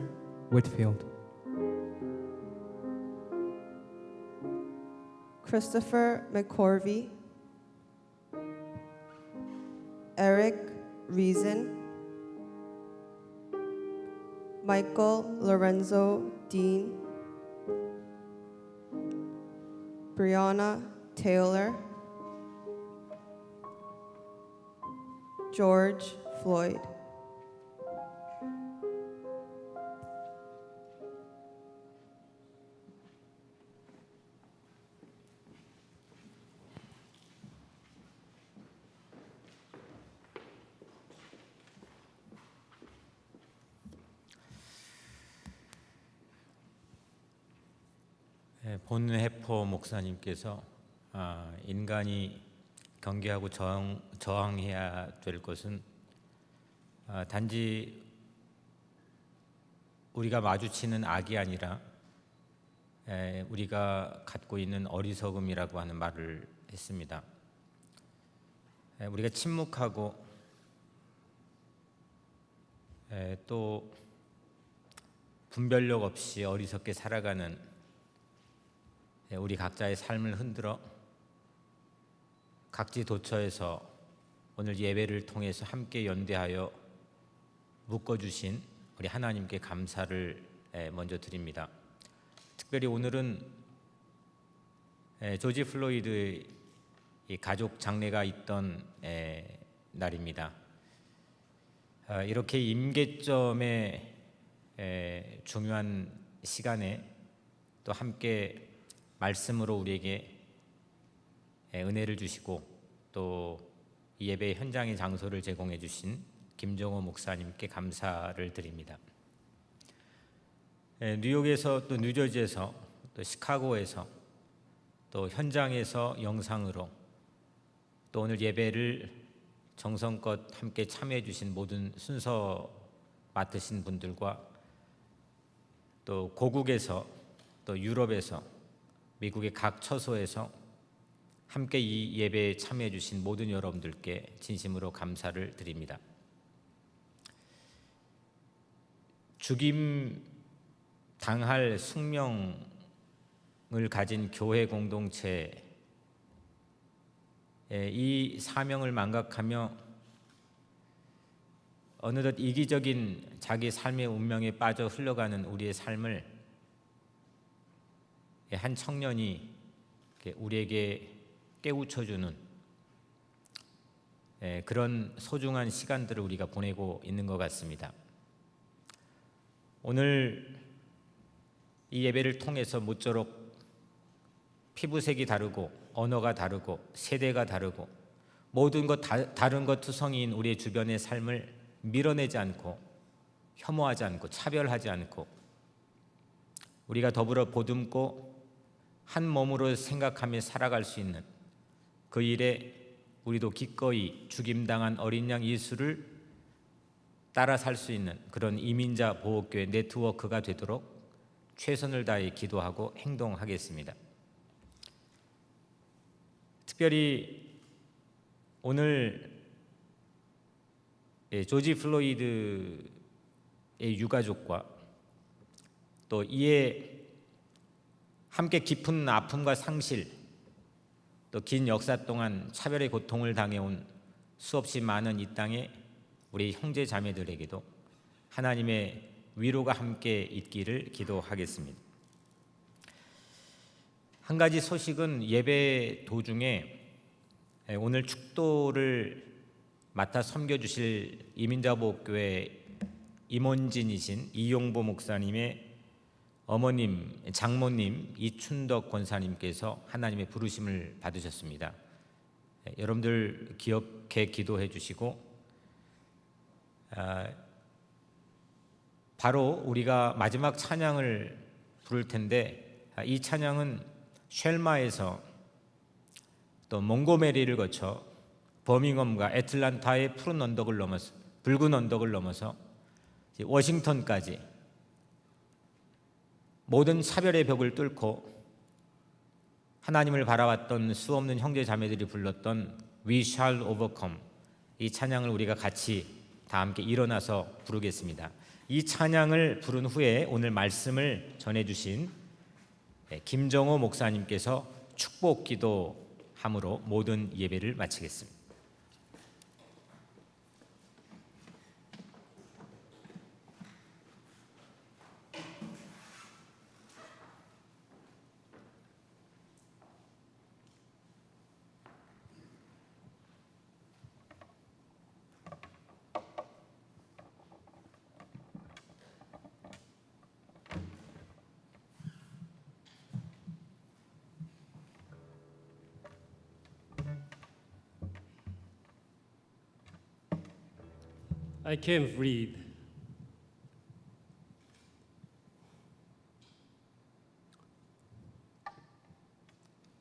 Whitfield. Christopher McCorvey. Eric Reason. Michael Lorenzo Dean. Brianna Taylor. George Floyd. 본해포 목사님께서 인간이 경계하고 저항해야 될 것은 단지 우리가 마주치는 악이 아니라 우리가 갖고 있는 어리석음이라고 하는 말을 했습니다. 우리가 침묵하고 또 분별력 없이 어리석게 살아가는 우리 각자의 삶을 흔들어 각지 도처에서 오늘 예배를 통해서 함께 연대하여 묶어주신 우리 하나님께 감사를 먼저 드립니다. 특별히 오늘은 조지 플로이드의 가족 장례가 있던 날입니다. 이렇게 임계점의 중요한 시간에 또 함께 말씀으로 우리에게 은혜를 주시고 또 이 예배 현장의 장소를 제공해 주신 김정호 목사님께 감사를 드립니다. 뉴욕에서 또 뉴저지에서 또 시카고에서 또 현장에서 영상으로 또 오늘 예배를 정성껏 함께 참여해 주신 모든 순서 맡으신 분들과 또 고국에서 또 유럽에서 미국의 각 처소에서 함께 이 예배에 참여해 주신 모든 여러분들께 진심으로 감사를 드립니다. 죽임 당할 숙명을 가진 교회 공동체 이 사명을 망각하며 어느덧 이기적인 자기 삶의 운명에 빠져 흘러가는 우리의 삶을 한 청년이 우리에게 깨우쳐주는 그런 소중한 시간들을 우리가 보내고 있는 것 같습니다. 오늘 이 예배를 통해서 모쪼록 피부색이 다르고 언어가 다르고 세대가 다르고 모든 것 다른 것 투성이인 우리의 주변의 삶을 밀어내지 않고 혐오하지 않고 차별하지 않고 우리가 더불어 보듬고 한 몸으로 생각하며 살아갈 수 있는 그 일에 우리도 기꺼이 죽임당한 어린 양 예수를 따라 살 수 있는 그런 이민자 보호교회 네트워크가 되도록 최선을 다해 기도하고 행동하겠습니다. 특별히 오늘 조지 플로이드의 유가족과 또 이에 함께 깊은 아픔과 상실 또 긴 역사 동안 차별의 고통을 당해온 수없이 많은 이 땅의 우리 형제 자매들에게도 하나님의 위로가 함께 있기를 기도하겠습니다. 한 가지 소식은 예배 도중에 오늘 축도를 맡아 섬겨주실 이민자보호교회 임원진이신 이용보 목사님의 어머님, 장모님 이춘덕 권사님께서 하나님의 부르심을 받으셨습니다. 여러분들 기억해 기도해 주시고, 바로 우리가 마지막 찬양을 부를 텐데, 이 찬양은 쉘마에서 또 몽고메리를 거쳐 버밍엄과 애틀란타의 푸른 언덕을 넘어서, 붉은 언덕을 넘어서 워싱턴까지 모든 차별의 벽을 뚫고 하나님을 바라왔던 수없는 형제 자매들이 불렀던 We Shall Overcome, 이 찬양을 우리가 같이 다 함께 일어나서 부르겠습니다. 이 찬양을 부른 후에 오늘 말씀을 전해주신 김정호 목사님께서 축복 기도함으로 모든 예배를 마치겠습니다. I can't read.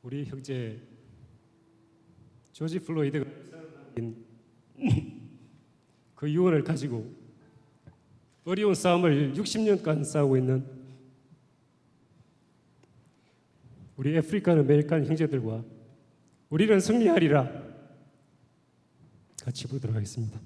우리 형제 조지 플로이드가 그 유언을 가지고 어려운 싸움을 60년간 싸우고 있는 우리 아프리칸 아메리칸 형제들과 우리는 승리하리라 같이 부르도록 하겠습니다.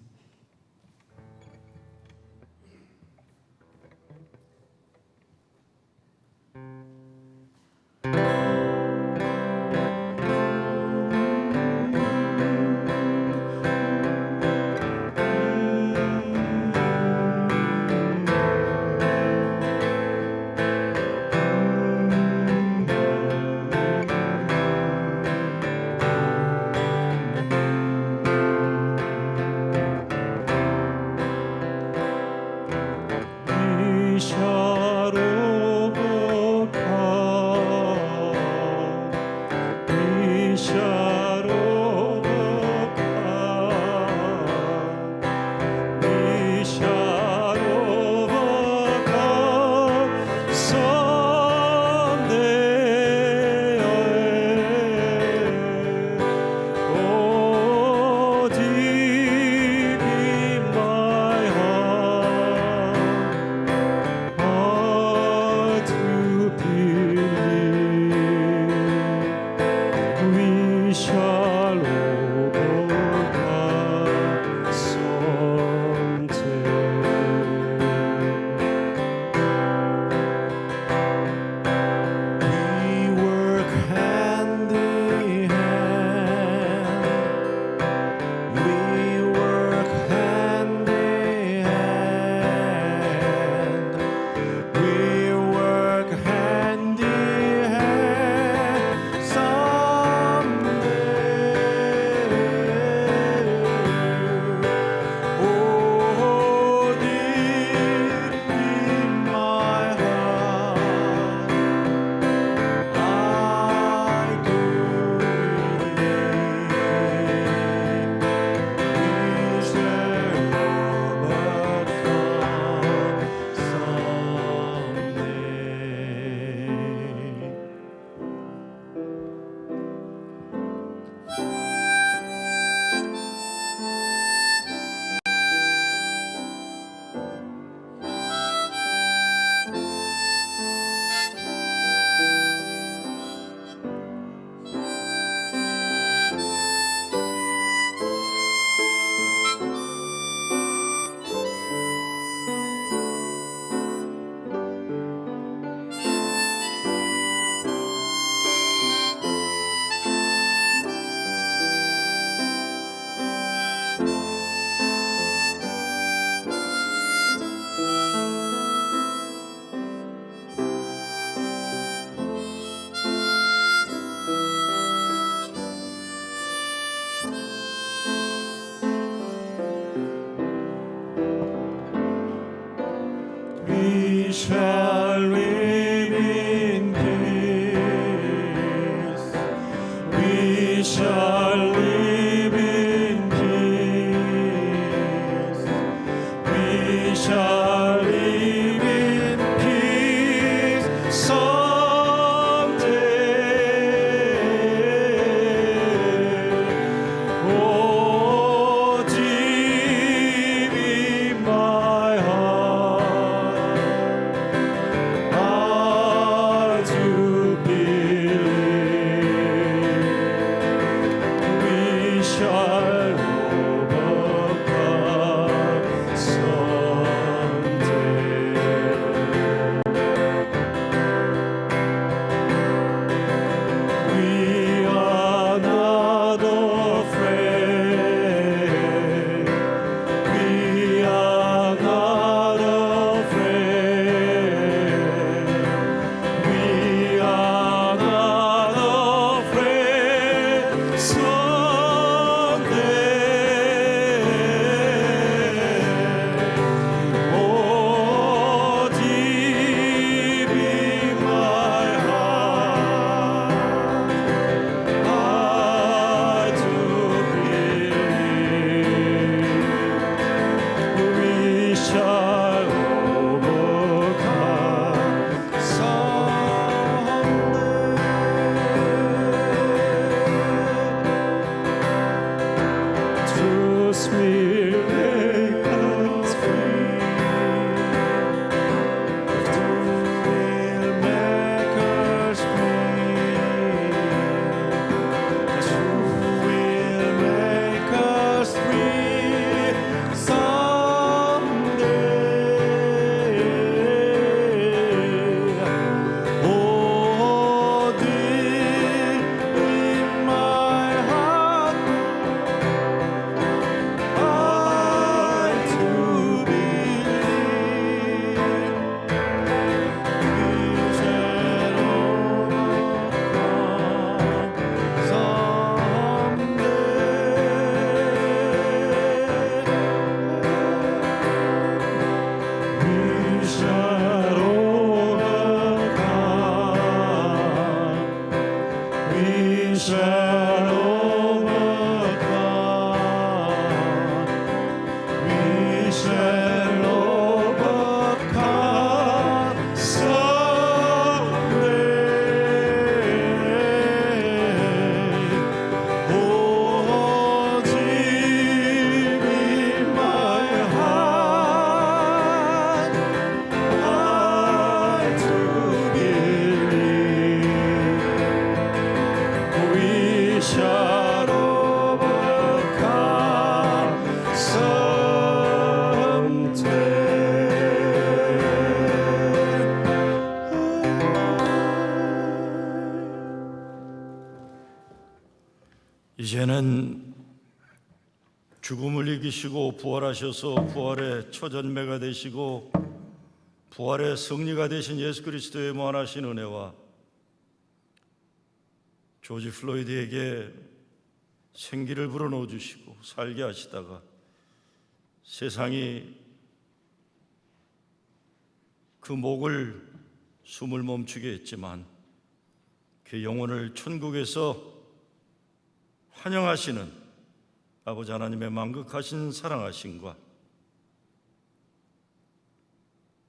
shall live in peace. We shall live in peace someday. Oh, deep in my heart, I do believe we shall overcome someday. We are not afraid. We are not afraid. We are not afraid someday. Oh, deep in my heart, I do believe we shall overcome someday. Truth will make us free. Truth will make us free. Truth will make us free someday. Oh, deep in my heart, I do believe we shall overcome someday. We shall overcome. We shall overcome. We shall overcome someday. Oh, deep in my heart, I do believe we shall overcome someday. 이제는 죽음을 이기시고 부활하셔서 부활의 초전매가 되시고 부활의 승리가 되신 예수 그리스도의 무한하신 은혜와 조지 플로이드에게 생기를 불어넣어 주시고 살게 하시다가 세상이 그 목을 숨을 멈추게 했지만 그 영혼을 천국에서 환영하시는 아버지 하나님의 만극하신 사랑하심과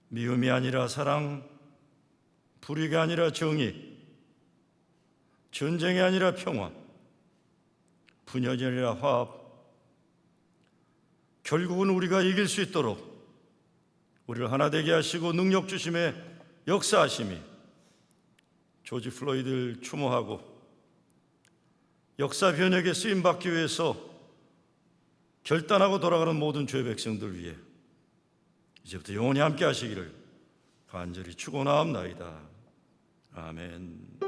미움이 아니라 사랑, 불의가 아니라 정의, 전쟁이 아니라 평화, 분열이 아니라 화합, 결국은 우리가 이길 수 있도록 우리를 하나 되게 하시고 능력 주심에 역사하심이 조지 플로이드를 추모하고 역사 변혁에 쓰임받기 위해서 결단하고 돌아가는 모든 주의 백성들 위해 이제부터 영원히 함께 하시기를 간절히 축원하옵나이다. 아멘.